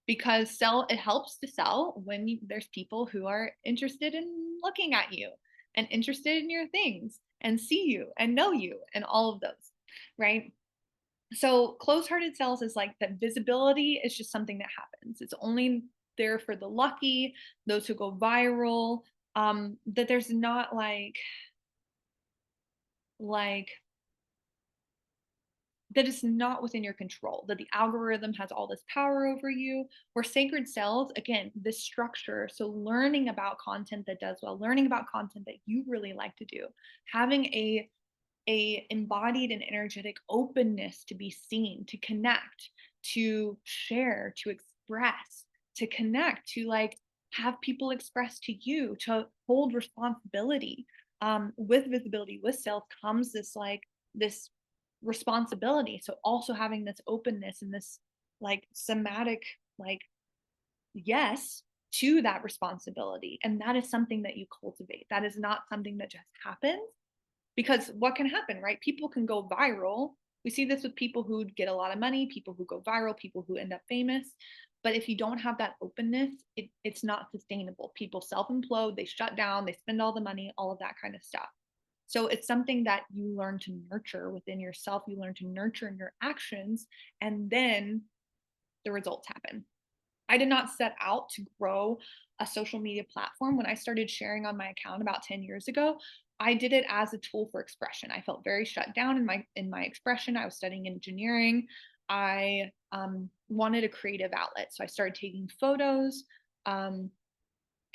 Because it helps to sell when there's people who are interested in looking at you and interested in your things and see you and know you and all of those, right? So closed-hearted sales is like that visibility is just something that happens. It's only there for the lucky, those who go viral. That there's not like that it's not within your control, that the algorithm has all this power over you. Where sacred cells, again, this structure. So learning about content that does well, learning about content that you really like to do, having a embodied and energetic openness to be seen, to connect, to share, to express, to connect, to like have people express to you, to hold responsibility. With visibility, with self comes this responsibility. So also having this openness and this like somatic like yes to that responsibility. And that is something that you cultivate. That is not something that just happens, because what can happen, right? People can go viral. We see this with people who get a lot of money, people who go viral, people who end up famous. But if you don't have that openness, it's not sustainable. People self implode, they shut down, they spend all the money, all of that kind of stuff. So it's something that you learn to nurture within yourself, you learn to nurture in your actions, and then the results happen. I did not set out to grow a social media platform. When I started sharing on my account about 10 years ago, I did it as a tool for expression. I felt very shut down in my expression. I was studying engineering. I wanted a creative outlet, so I started taking photos um,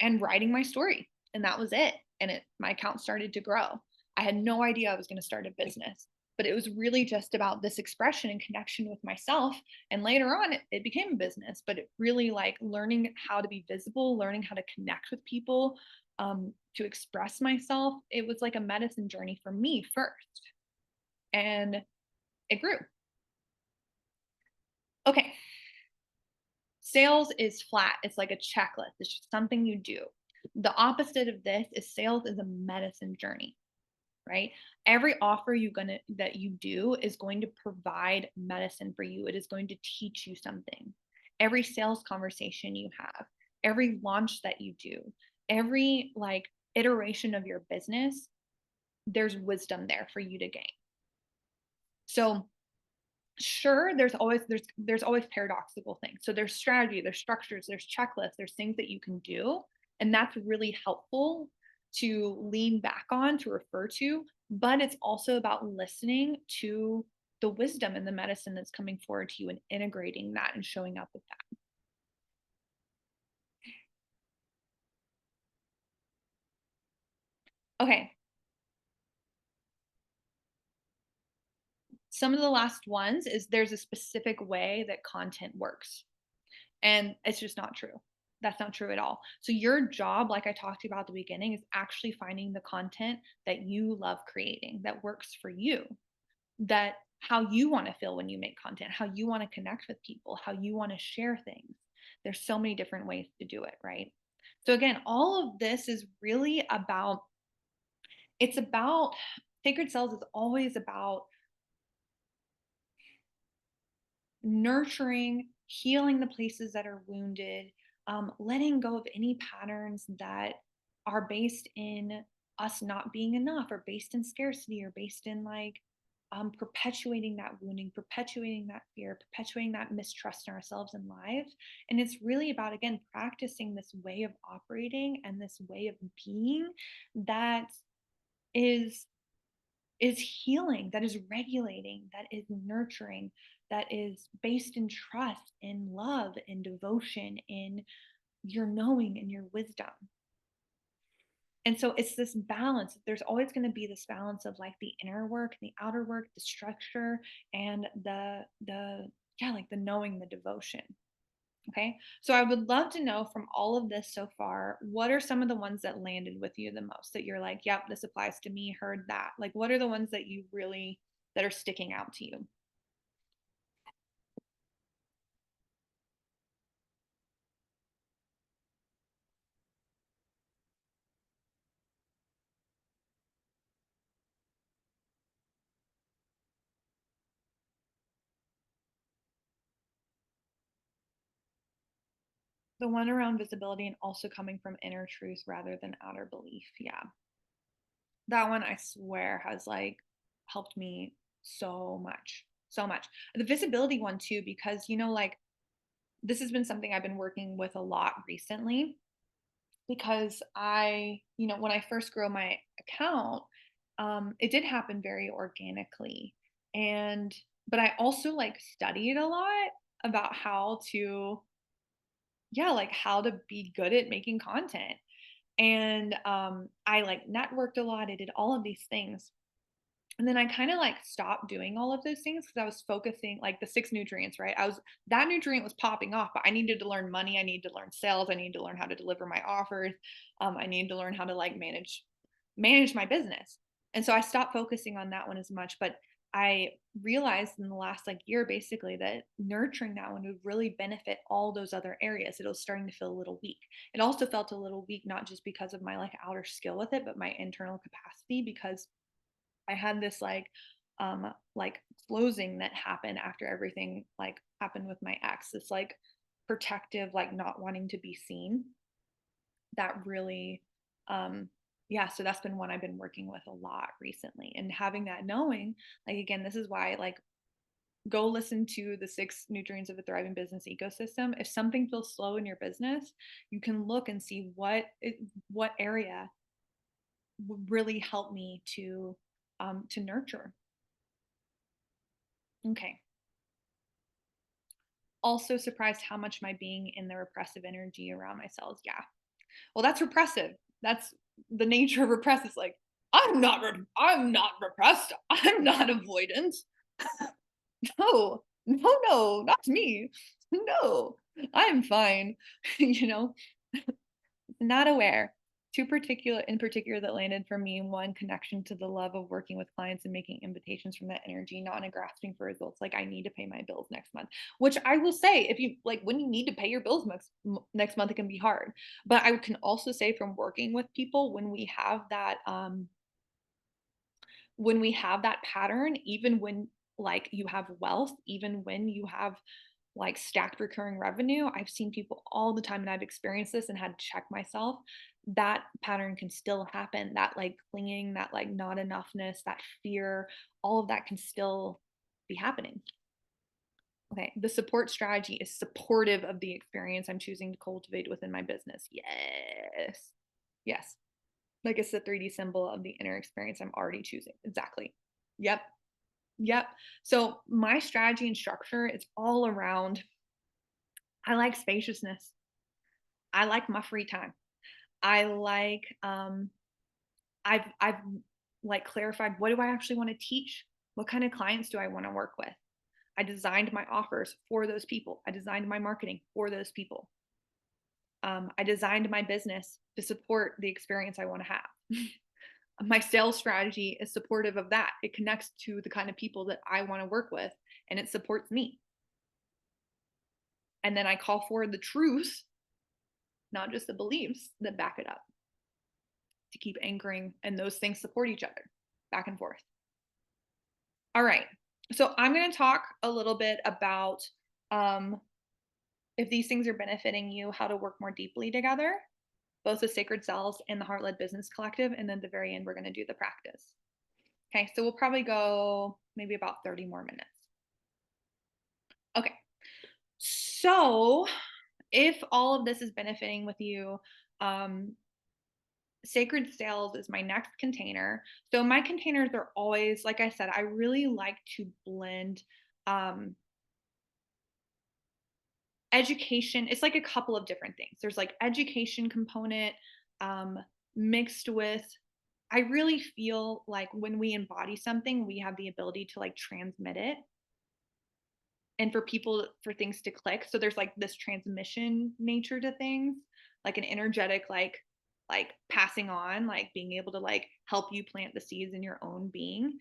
and writing my story, and that was it. And my account started to grow. I had no idea I was going to start a business, but it was really just about this expression and connection with myself. And later on, it became a business, but it really like learning how to be visible, learning how to connect with people, to express myself. It was like a medicine journey for me first, and it grew. Okay. Sales is flat. It's like a checklist. It's just something you do. The opposite of this is sales is a medicine journey, right? Every offer that you do is going to provide medicine for you. It is going to teach you something. Every sales conversation you have, every launch that you do, every like iteration of your business, there's wisdom there for you to gain. So sure, there's always paradoxical things. So there's strategy, there's structures, there's checklists, there's things that you can do, and that's really helpful to lean back on, to refer to. But it's also about listening to the wisdom and the medicine that's coming forward to you and integrating that and showing up with that. Okay, some of the last ones is there's a specific way that content works. And it's just not true. That's not true at all. So your job, like I talked about at the beginning, is actually finding the content that you love creating, that works for you, that how you want to feel when you make content, how you want to connect with people, how you want to share things. There's so many different ways to do it, right? So again, all of this is really about, it's about Sacred Cells is always about nurturing, healing the places that are wounded, letting go of any patterns that are based in us not being enough, or based in scarcity, or based in like perpetuating that wounding, perpetuating that fear, perpetuating that mistrust in ourselves and lives. And it's really about, again, practicing this way of operating and this way of being that is is healing, that is regulating, that is nurturing, that is based in trust, in love, in devotion, in your knowing and your wisdom. And so it's this balance. There's always going to be this balance of like the inner work, the outer work, the structure, and the yeah, like the knowing, the devotion. Okay. So I would love to know from all of this so far, what are some of the ones that landed with you the most that you're like, yep, this applies to me, heard that? Like, what are the ones that you really, that are sticking out to you? The one around visibility and also coming from inner truth rather than outer belief. Yeah. That one I swear has like helped me so much. So much. The visibility one too, because like this has been something I've been working with a lot recently because when I first grew my account, it did happen very organically. And, but I also like studied a lot about how to, yeah, like how to be good at making content. And I like networked a lot. I did all of these things. And then I kind of like stopped doing all of those things because I was focusing like the six nutrients, right? That nutrient was popping off, but I needed to learn money. I needed to learn sales. I needed to learn how to deliver my offers. I needed to learn how to like manage my business. And so I stopped focusing on that one as much. But I realized in the last like year basically that nurturing that one would really benefit all those other areas. It was starting to feel a little weak. It also felt a little weak, not just because of my like outer skill with it, but my internal capacity because I had this like closing that happened after everything like happened with my ex. This like protective, like not wanting to be seen. That really yeah, so that's been one I've been working with a lot recently. And having that knowing, like again, this is why like go listen to the six nutrients of a thriving business ecosystem. If something feels slow in your business, you can look and see what area would really help me to nurture. Okay. Also surprised how much my being in the repressive energy around myself. Yeah. Well, that's repressive. That's the nature of repress. It's like, I'm not repressed. I'm not avoidant. No, no, no, not me. No, I'm fine. you know, Not aware. Two particular in particular that landed for me, one connection to the love of working with clients and making invitations from that energy, not in a grasping for results. Like I need to pay my bills next month, which I will say, if you like when you need to pay your bills next month, it can be hard. But I can also say from working with people, when we have that pattern, even when like you have wealth, even when you have like stacked recurring revenue, I've seen people all the time and I've experienced this and had to check myself. That pattern can still happen. That like clinging, that like not enoughness, that fear, all of that can still be happening. Okay. The support strategy is supportive of the experience I'm choosing to cultivate within my business. Yes. Yes. Like it's the 3D symbol of the inner experience I'm already choosing. Exactly. Yep. Yep. So my strategy and structure is all around I like spaciousness. I like my free time. I like I've like clarified what do I actually want to teach? What kind of clients do I want to work with? I designed my offers for those people. I designed my marketing for those people. I designed my business to support the experience I want to have. My sales strategy is supportive of that. It connects to the kind of people that I want to work with and it supports me. And then I call for the truth, not just the beliefs that back it up to keep anchoring, and those things support each other back and forth. All right. So I'm going to talk a little bit about um, if these things are benefiting you, how to work more deeply together, both the Sacred Cells and the Heart Led Business Collective. And then at the very end, we're going to do the practice. Okay. So we'll probably go maybe about 30 more minutes. Okay. So if all of this is benefiting with you, um, Sacred Sales is my next container. So my containers are always, like I said, I really like to blend um, education. It's like a couple of different things. There's like education component um, mixed with, I really feel like when we embody something, we have the ability to like transmit it and for people, for things to click. So there's like this transmission nature to things, like an energetic like passing on, like being able to like help you plant the seeds in your own being.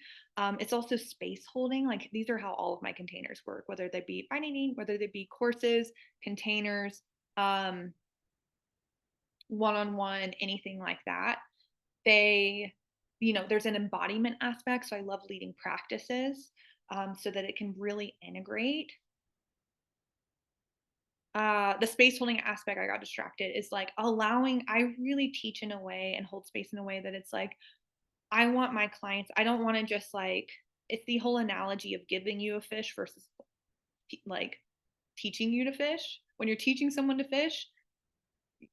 It's also space holding. Like these are how all of my containers work, whether they be finding, whether they be courses, containers, um, one-on-one, anything like that. They, there's an embodiment aspect. So I love leading practices so that it can really integrate. The space holding aspect, I got distracted, is like allowing, I really teach in a way and hold space in a way that it's like, I want my clients, I don't want to just like, it's the whole analogy of giving you a fish versus like teaching you to fish. When you're teaching someone to fish,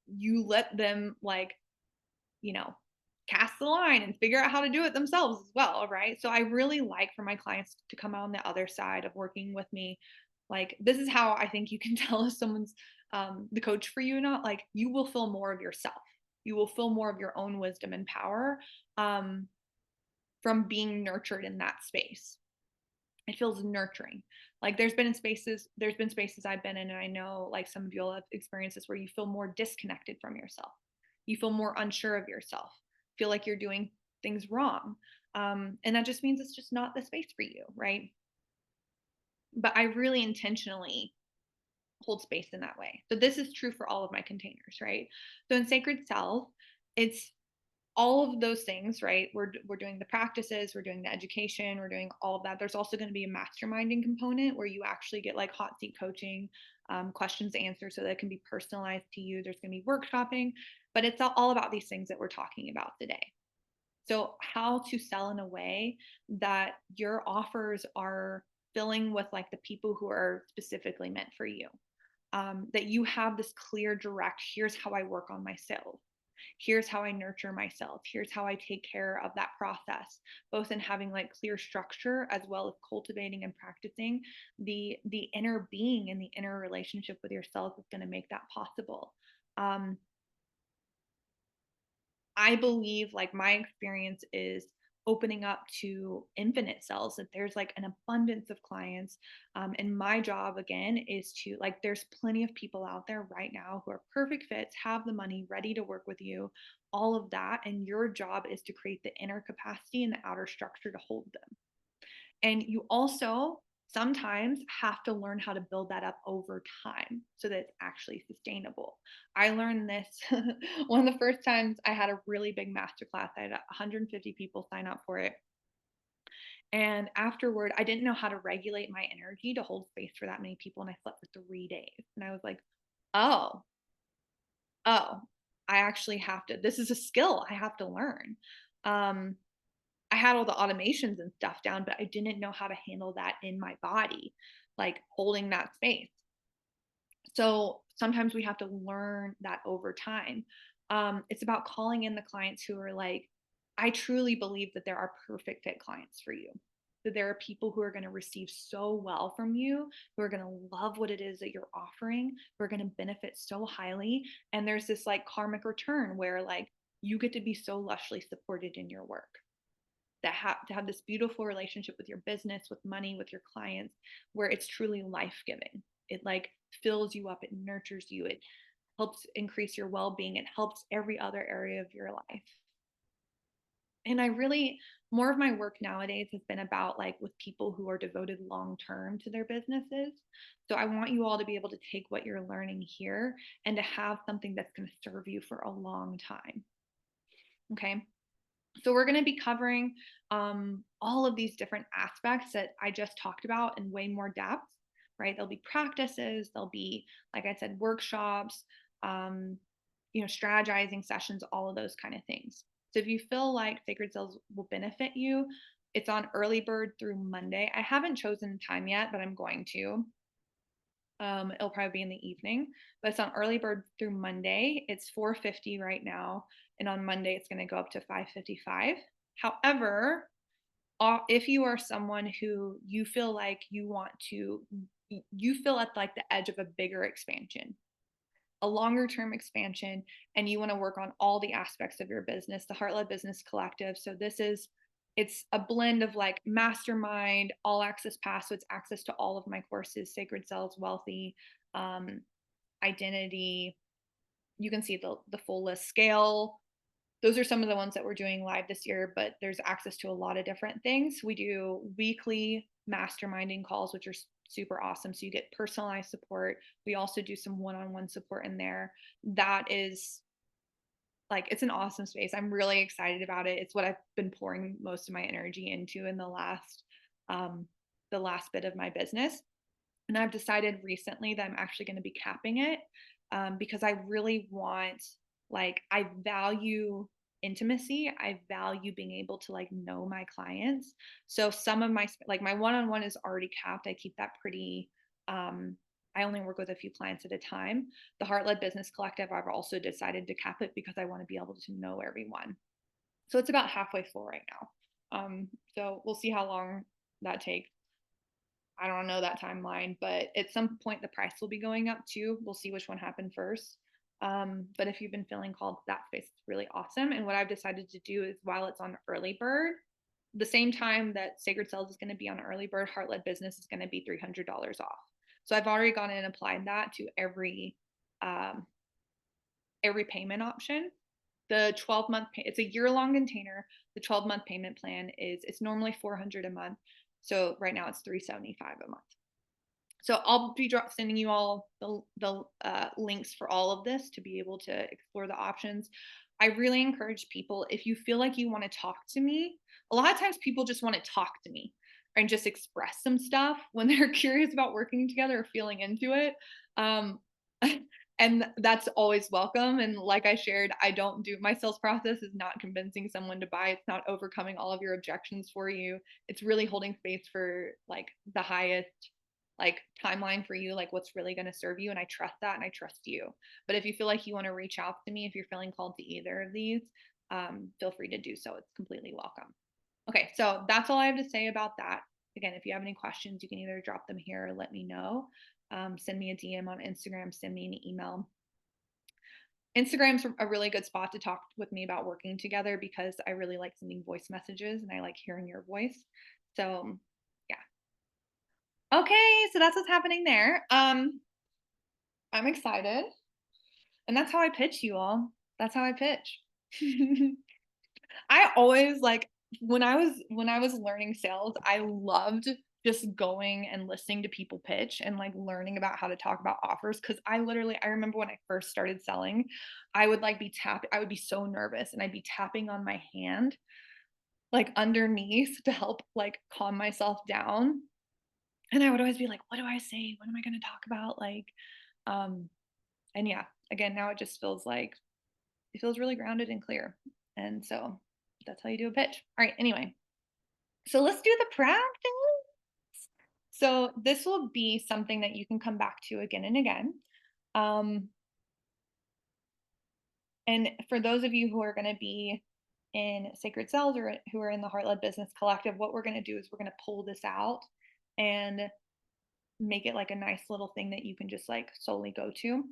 you let them like, you know, cast the line and figure out how to do it themselves as well, right? So I really like for my clients to come out on the other side of working with me. Like this is how I think you can tell if someone's the coach for you or not. Like you will feel more of yourself. You will feel more of your own wisdom and power um, from being nurtured in that space. It feels nurturing. Like there's been spaces I've been in, and I know like some of you'll have experiences where you feel more disconnected from yourself. You feel more unsure of yourself, feel like you're doing things wrong. And that just means it's just not the space for you, right? But I really intentionally hold space in that way. So this is true for all of my containers, right? So in Sacred Self, it's all of those things, right? We're doing the practices, we're doing the education, we're doing all of that. There's also going to be a masterminding component where you actually get like hot seat coaching, questions answered so that it can be personalized to you. There's going to be workshopping, but it's all about these things that we're talking about today. So how to sell in a way that your offers are filling with like the people who are specifically meant for you. That you have this clear, direct, here's how I work on myself. Here's how I nurture myself. Here's how I take care of that process, both in having like clear structure as well as cultivating and practicing the inner being and the inner relationship with yourself is going to make that possible. Um, I believe like my experience is opening up to infinite cells, that there's like an abundance of clients. And my job again is to like, there's plenty of people out there right now who are perfect fits, have the money, ready to work with you, all of that. And your job is to create the inner capacity and the outer structure to hold them. And you also sometimes have to learn how to build that up over time so that it's actually sustainable. I learned this one of the first times I had a really big masterclass. I had 150 people sign up for it. And afterward, I didn't know how to regulate my energy to hold space for that many people. And I slept for 3 days. And I was like, oh, oh, I actually have to, this is a skill I have to learn. Um, I had all the automations and stuff down, but I didn't know how to handle that in my body, like holding that space. So sometimes we have to learn that over time. It's about calling in the clients who are like, I truly believe that there are perfect fit clients for you. That there are people who are going to receive so well from you, who are going to love what it is that you're offering, who are going to benefit so highly. And there's this like karmic return where like you get to be so lushly supported in your work, to have this beautiful relationship with your business, with money, with your clients, where it's truly life-giving. It like fills you up, it nurtures you, it helps increase your well-being, it helps every other area of your life. And I really, more of my work nowadays has been about like with people who are devoted long term to their businesses. So I want you all to be able to take what you're learning here and to have something that's going to serve you for a long time. Okay. So we're going to be covering all of these different aspects that I just talked about in way more depth, right? There'll be practices, there'll be, like I said, workshops, um, strategizing sessions, all of those kind of things. So if you feel like Sacred Sales will benefit you, it's on early bird through Monday. I haven't chosen time yet, but I'm going to. It'll probably be in the evening, but it's on early bird through Monday. It's $450 right now. And on Monday, it's going to go up to 555. However, if you are someone who you feel like you feel at like the edge of a bigger expansion, a longer term expansion, and you want to work on all the aspects of your business, the Heart-Led Business Collective. So it's a blend of like mastermind, all access pass. So it's access to all of my courses, Sacred Cells, Wealthy, Identity. You can see the full list. Scale. Those are some of the ones that we're doing live this year, but there's access to a lot of different things. We do weekly masterminding calls, which are super awesome. So you get personalized support. We also do some one-on-one support in there. That is like, it's an awesome space. I'm really excited about it. It's what I've been pouring most of my energy into in the last bit of my business. And I've decided recently that I'm actually going to be capping it, because I really want, like, I value intimacy. I value being able to like know my clients. So some of my one-on-one is already capped. I keep that pretty, I only work with a few clients at a time. The Heart-Led Business Collective, I've also decided to cap it because I want to be able to know everyone. So it's about halfway full right now. So we'll see how long that takes. I don't know that timeline, but at some point the price will be going up too. We'll see which one happened first. But if you've been feeling called to that space, it's really awesome. And what I've decided to do is, while it's on early bird, the same time that Sacred Cells is going to be on early bird, Heart-Led Business is going to be $300 off. So I've already gone in and applied that to every payment option. The 12-month, it's a year-long container. The 12-month payment plan it's normally $400 a month. So right now it's $375 a month. So I'll be sending you all the links for all of this to be able to explore the options. I really encourage people, if you feel like you want to talk to me, a lot of times people just want to talk to me and just express some stuff when they're curious about working together or feeling into it. And that's always welcome. And like I shared, my sales process is not convincing someone to buy. It's not overcoming all of your objections for you. It's really holding space for like the highest like timeline for you, like what's really going to serve you. And I trust that, and I trust you. But if you feel like you want to reach out to me, if you're feeling called to either of these, feel free to do so. It's completely welcome. Okay, so that's all I have to say about that. Again, if you have any questions, you can either drop them here or let me know. Send me a DM on Instagram, send me an email. Instagram's a really good spot to talk with me about working together, because I really like sending voice messages and I like hearing your voice. So yeah. Okay, so that's what's happening there. I'm excited. And that's how I pitch, you all. That's how I pitch. I always like, when I was learning sales, I loved just going and listening to people pitch and like learning about how to talk about offers. Cause I remember when I first started selling, I would be so nervous, and I'd be tapping on my hand like underneath to help like calm myself down. And I would always be like, what do I say? What am I going to talk about? Like, and yeah, again, now it just feels like it feels really grounded and clear. And so that's how you do a pitch. All right. Anyway, so let's do the practice. So this will be something that you can come back to again and again. And for those of you who are going to be in Sacred Cells or who are in the Heart-Led Business Collective, what we're going to do is we're going to pull this out and make it like a nice little thing that you can just like solely go to.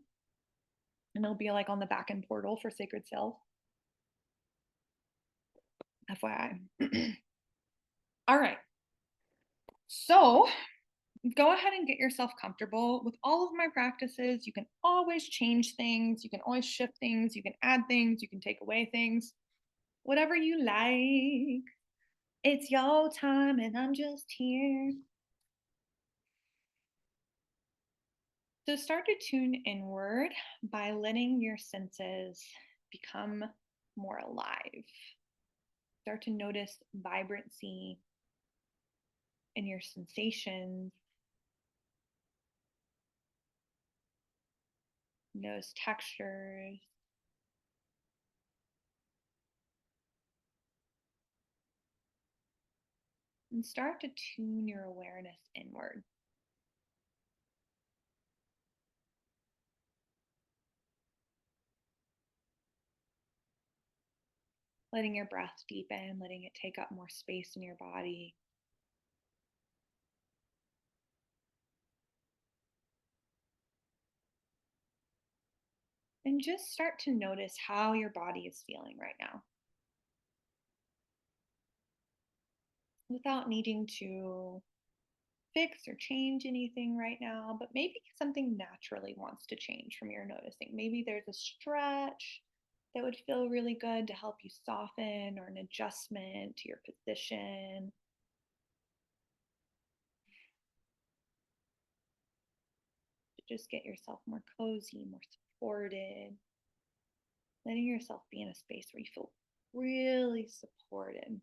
And it'll be like on the back end portal for Sacred Cells. FYI. All right. So go ahead and get yourself comfortable with all of my practices. You can always change things. You can always shift things. You can add things. You can take away things. Whatever you like. It's your time and I'm just here. So start to tune inward by letting your senses become more alive. Start to notice vibrancy in your sensations. Notice textures. And start to tune your awareness inward. letting your breath deepen, letting it take up more space in your body. And just start to notice how your body is feeling right now without needing to fix or change anything right now, but maybe something naturally wants to change from your noticing. Maybe there's a stretch that would feel really good to help you soften, or an adjustment to your position. To just get yourself more cozy, more supported, letting yourself be in a space where you feel really supported.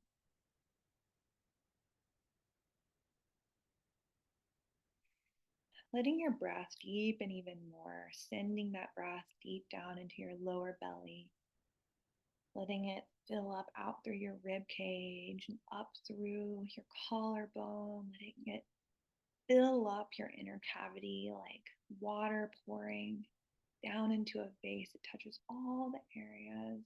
Letting your breath deepen even more, sending that breath deep down into your lower belly, letting it fill up out through your rib cage and up through your collarbone, letting it fill up your inner cavity like water pouring down into a vase. It touches all the areas.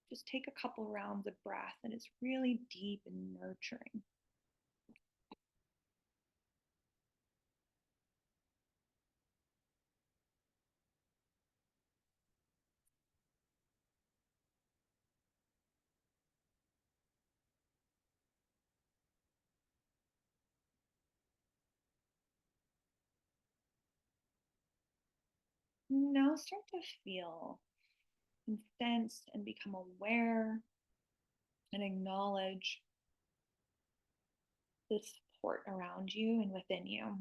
Just take a couple rounds of breath, and it's really deep and nurturing. Now start to feel and sense and become aware and acknowledge the support around you and within you.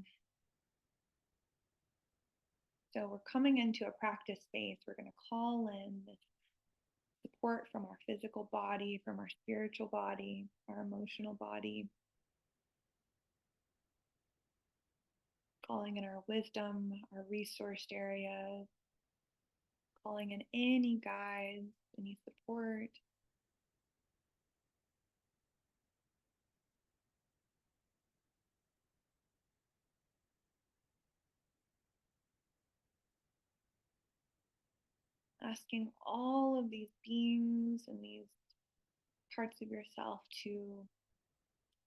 So we're coming into a practice space. We're going to call in this support from our physical body, from our spiritual body, our emotional body, calling in our wisdom, our resourced areas, calling in any guides, any support. Asking all of these beings and these parts of yourself to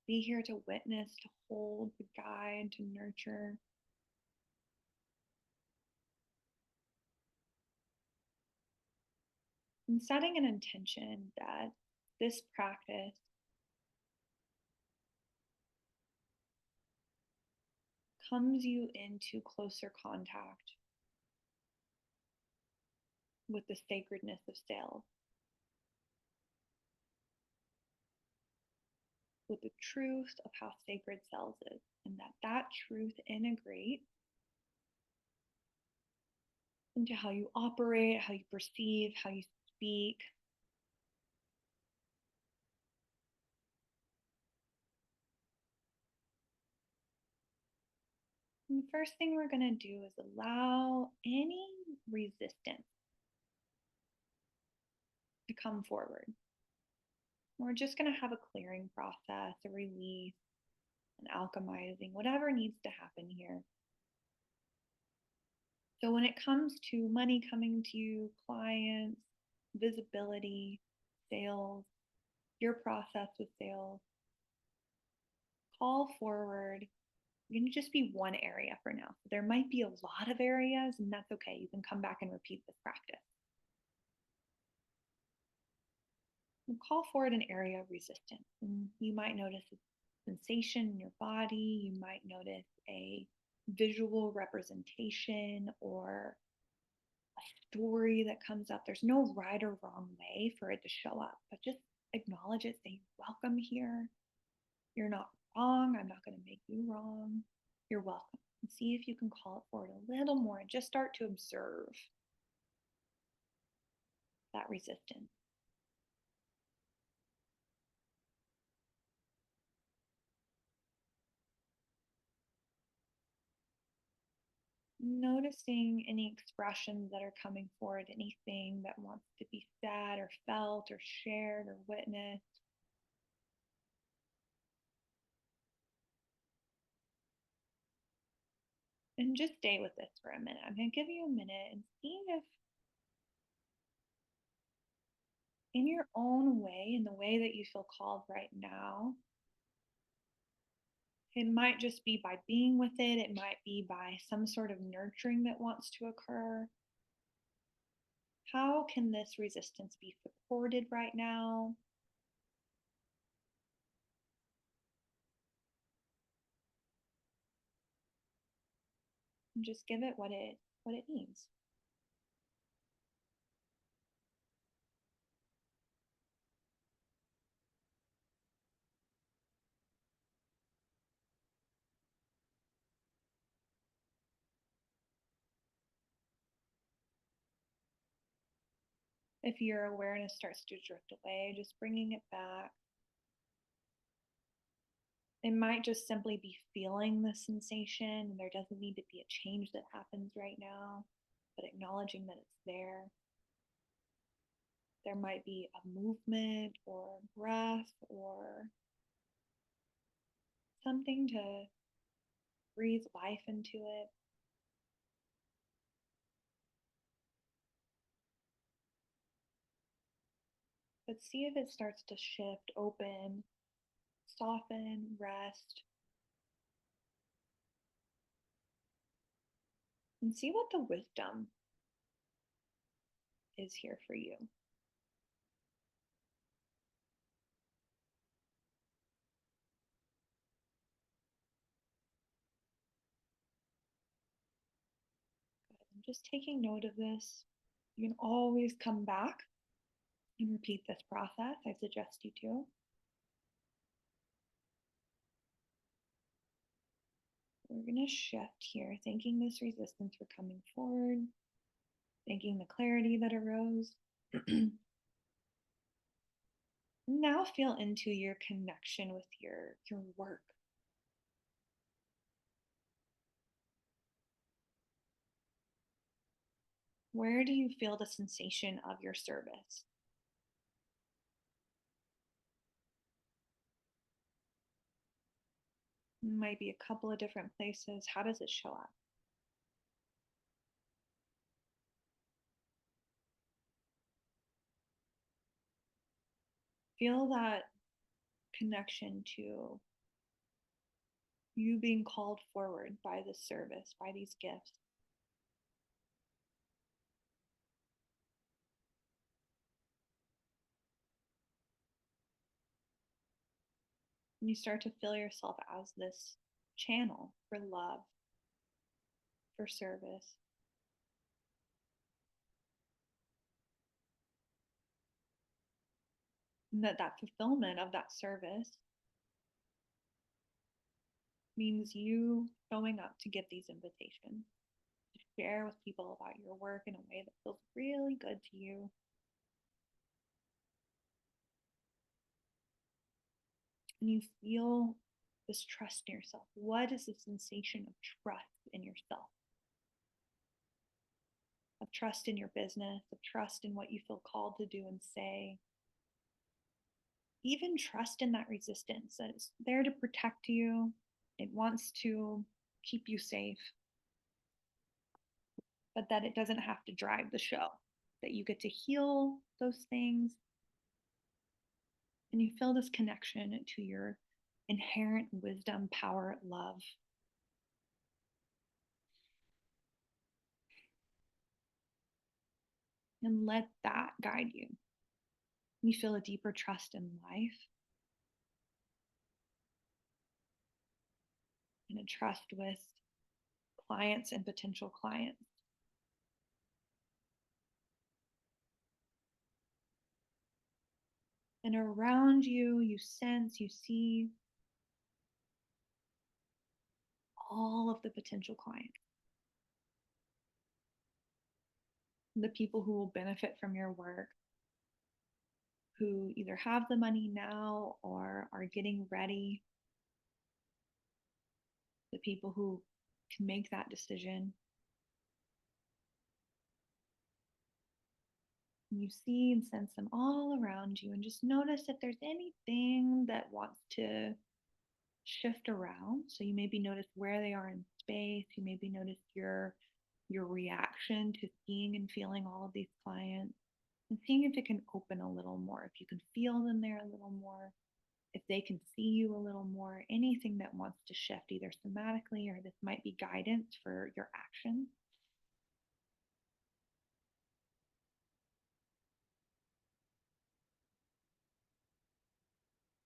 be here to witness, to hold, to guide, to nurture. And setting an intention that this practice comes you into closer contact with the sacredness of self, with the truth of how sacred self is, and that truth integrates into how you operate, how you perceive, how you speak. And the first thing we're going to do is allow any resistance to come forward. We're just going to have a clearing process, a release, an alchemizing, whatever needs to happen here. So when it comes to money coming to you, clients, visibility, sales, your process with sales, call forward. You're going to just be one area for now. There might be a lot of areas, and that's okay. You can come back and repeat this practice. And call forward an area of resistance. And you might notice a sensation in your body. You might notice a visual representation or a story that comes up. There's no right or wrong way for it to show up, but just acknowledge it. Say, welcome here. You're not wrong. I'm not going to make you wrong. You're welcome. And see if you can call it forward a little more and just start to observe that resistance. Noticing any expressions that are coming forward, anything that wants to be said or felt or shared or witnessed. And just stay with this for a minute. I'm going to give you a minute and see if in your own way, in the way that you feel called right now. It might just be by being with it, it might be by some sort of nurturing that wants to occur. How can this resistance be supported right now? And just give it what it needs. If your awareness starts to drift away, just bringing it back. It might just simply be feeling the sensation. There doesn't need to be a change that happens right now, but acknowledging that it's there. There might be a movement or breath or something to breathe life into it. But see if it starts to shift, open, soften, rest, and see what the wisdom is here for you. I'm just taking note of this. You can always come back and repeat this process. I suggest you do. We're going to shift here, thanking this resistance for coming forward, thanking the clarity that arose. Now feel into your connection with your work. Where do you feel the sensation of your service? Might be a couple of different places. How does it show up? Feel that connection to you being called forward by this service, by these gifts. And you start to feel yourself as this channel for love, for service. And that fulfillment of that service means you showing up to get these invitations, to share with people about your work in a way that feels really good to you. And you feel this trust in yourself. What is the sensation of trust in yourself? Of trust in your business, of trust in what you feel called to do and say. Even trust in that resistance that it's there to protect you. It wants to keep you safe, but that it doesn't have to drive the show, that you get to heal those things. And you feel this connection to your inherent wisdom, power, love. And let that guide you. You feel a deeper trust in life and a trust with clients and potential clients. And around you, you sense, you see all of the potential clients, the people who will benefit from your work, who either have the money now or are getting ready, the people who can make that decision. And you see and sense them all around you, and just notice if there's anything that wants to shift around. So you maybe notice where they are in space. You maybe notice your reaction to seeing and feeling all of these clients. and seeing if it can open a little more, if you can feel them there a little more, if they can see you a little more, anything that wants to shift either somatically or this might be guidance for your action.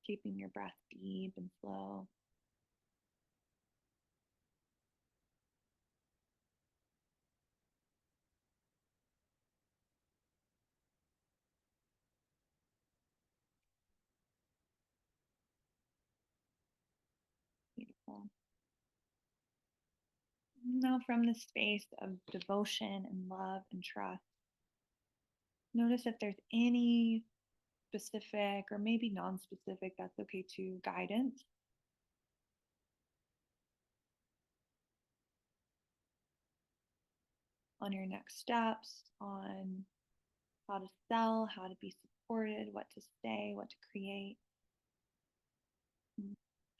Keeping your breath deep and slow. Beautiful. Now, from the space of devotion and love and trust, notice if there's any specific or maybe non specific, that's okay too, guidance on your next steps, on how to sell, how to be supported, what to say, what to create,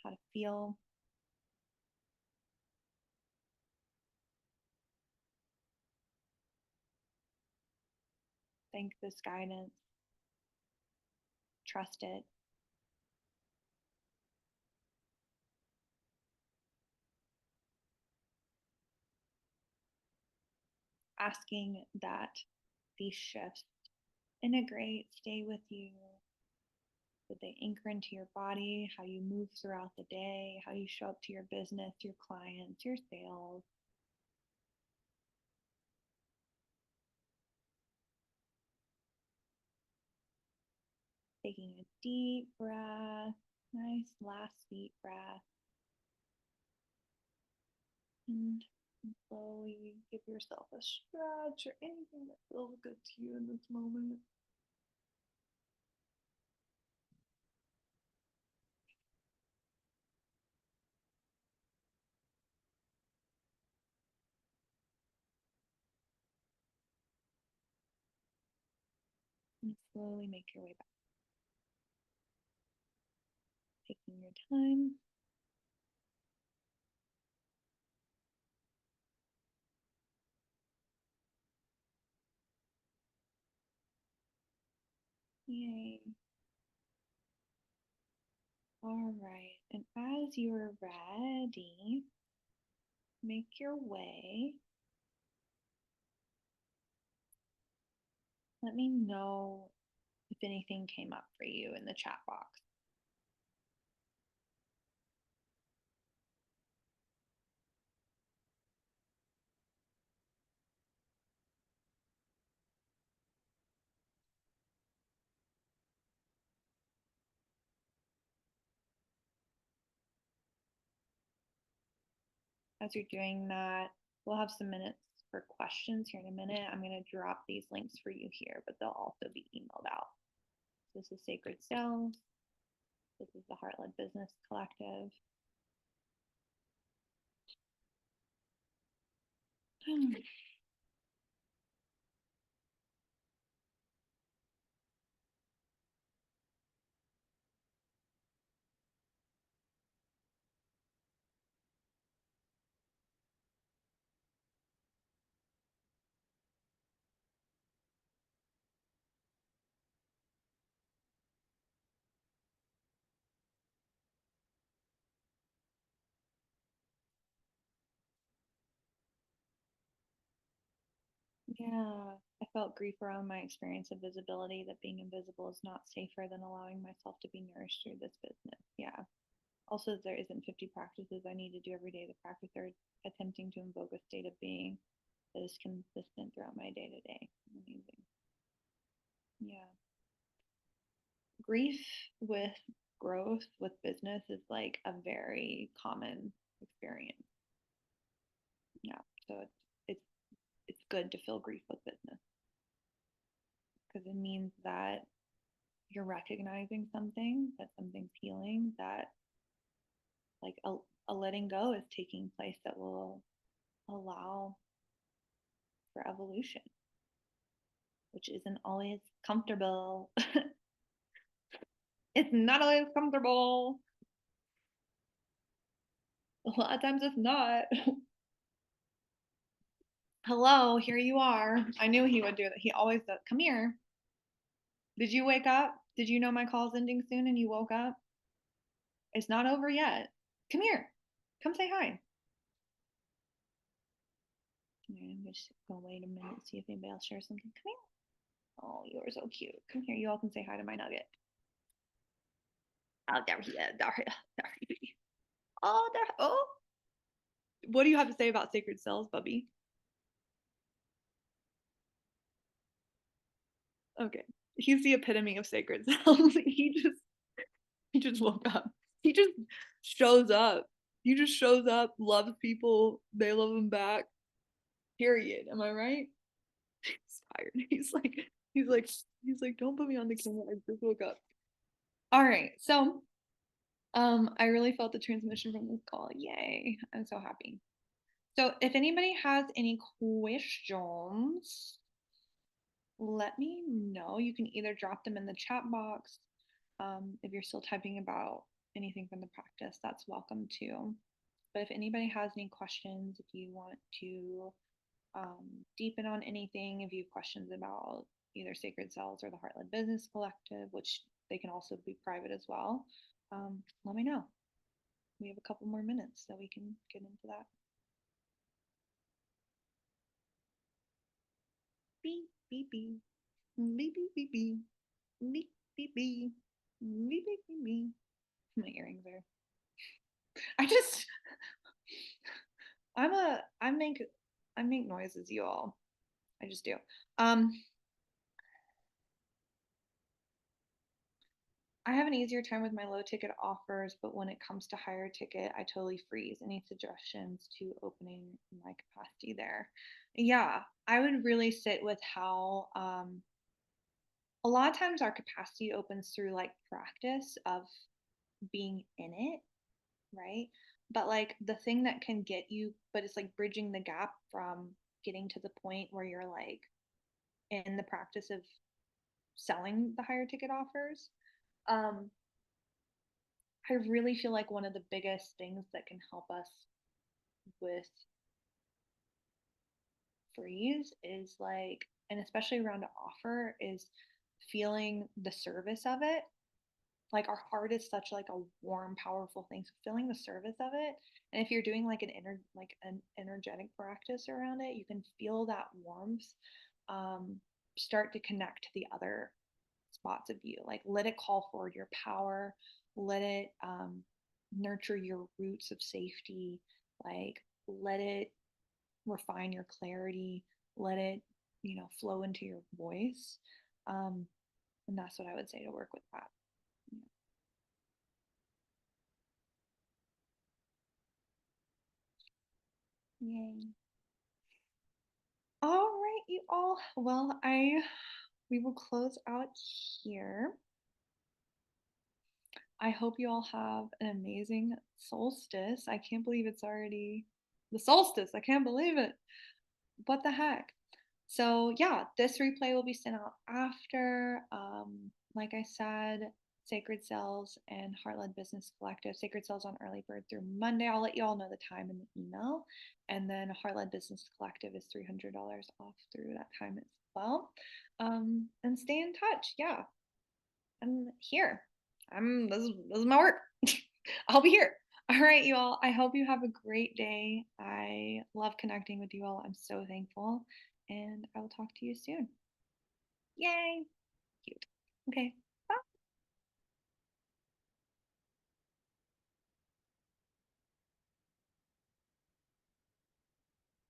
how to feel. Thank this guidance, trust it. Asking that these shifts integrate, stay with you, that they anchor into your body, how you move throughout the day, how you show up to your business, your clients, your sales. Taking a deep breath, nice last deep breath. And slowly give yourself a stretch or anything that feels good to you in this moment. And slowly make your way back. Taking your time. Yay. All right. And as you're ready, make your way. Let me know if anything came up for you in the chat box. As you're doing that, we'll have some minutes for questions here in a minute. I'm going to drop these links for you here, but they'll also be emailed out. This is Sacred Sales. This is the Heart Led Business Collective. Yeah, I felt grief around my experience of visibility, that being invisible is not safer than allowing myself to be nourished through this business. Yeah. Also, there isn't 50 practices I need to do every day. The practice are attempting to invoke a state of being that is consistent throughout my day to day. Amazing. Yeah. Grief with growth with business is like a very common experience. Yeah. So it's it's good to feel grief with business because it means that you're recognizing something, that something's healing, that like a letting go is taking place that will allow for evolution, which isn't always comfortable. It's not always comfortable. A lot of times it's not. Hello, here you are. I knew he would do that. He always does. Come here. Did you wake up? Did you know my call's ending soon and you woke up? It's not over yet. Come here. Come say hi. I'm just gonna wait a minute, see if anybody else shares something. Come here. Oh, you're so cute. Come here. You all can say hi to my nugget. Oh, there he is. There he is. Oh, there. Oh. What do you have to say about sacred cells, Bubby? Okay. He's the epitome of sacred cells. He just woke up. He just shows up. He just shows up, loves people, they love him back. Period. Am I right? He's tired. He's like, don't put me on the camera. I just woke up. All right. So I really felt the transmission from this call. Yay. I'm so happy. So if anybody has any questions, let me know. You can either drop them in the chat box. If you're still typing about anything from the practice, that's welcome too. But if anybody has any questions, if you want to deepen on anything, if you have questions about either Sacred Cells or the Heart-Led Business Collective, which they can also be private as well, let me know. We have a couple more minutes so we can get into that. Beep, beep, beep. Beep, beep, beep, beep. Beep, beep, beep. Beep, beep, beep, beep. My earrings are. I just I make noises, you all. I just do. Um I have an easier time with my low ticket offers, but when it comes to higher ticket, I totally freeze. Any suggestions to opening my capacity there? Yeah, I would really sit with how a lot of times our capacity opens through like practice of being in it, right? But like the thing that can get you, but it's like bridging the gap from getting to the point where you're like in the practice of selling the higher ticket offers. Um, I really feel like one of the biggest things that can help us with freeze is like, and especially around an offer, is feeling the service of it. Like our heart is such like a warm, powerful thing. So feeling the service of it, and if you're doing like an energetic practice around it, you can feel that warmth start to connect to the other spots of you. Like let it call forward your power, let it nurture your roots of safety, like let it refine your clarity, let it, flow into your voice. Um, and that's what I would say to work with that. Yay. All right, you all. Well, we will close out here. I hope you all have an amazing solstice. I can't believe it's already the solstice. I can't believe it. What the heck? So yeah, this replay will be sent out after. Like I said, Sacred Cells and Heart-Led Business Collective. Sacred Cells on early bird through Monday. I'll let you all know the time in the email. And then Heart-Led Business Collective is $300 off through that time as well. And stay in touch. Yeah, I'm here. This is my work. I'll be here. All right, you all. I hope you have a great day. I love connecting with you all. I'm so thankful. And I will talk to you soon. Yay. Cute. Okay.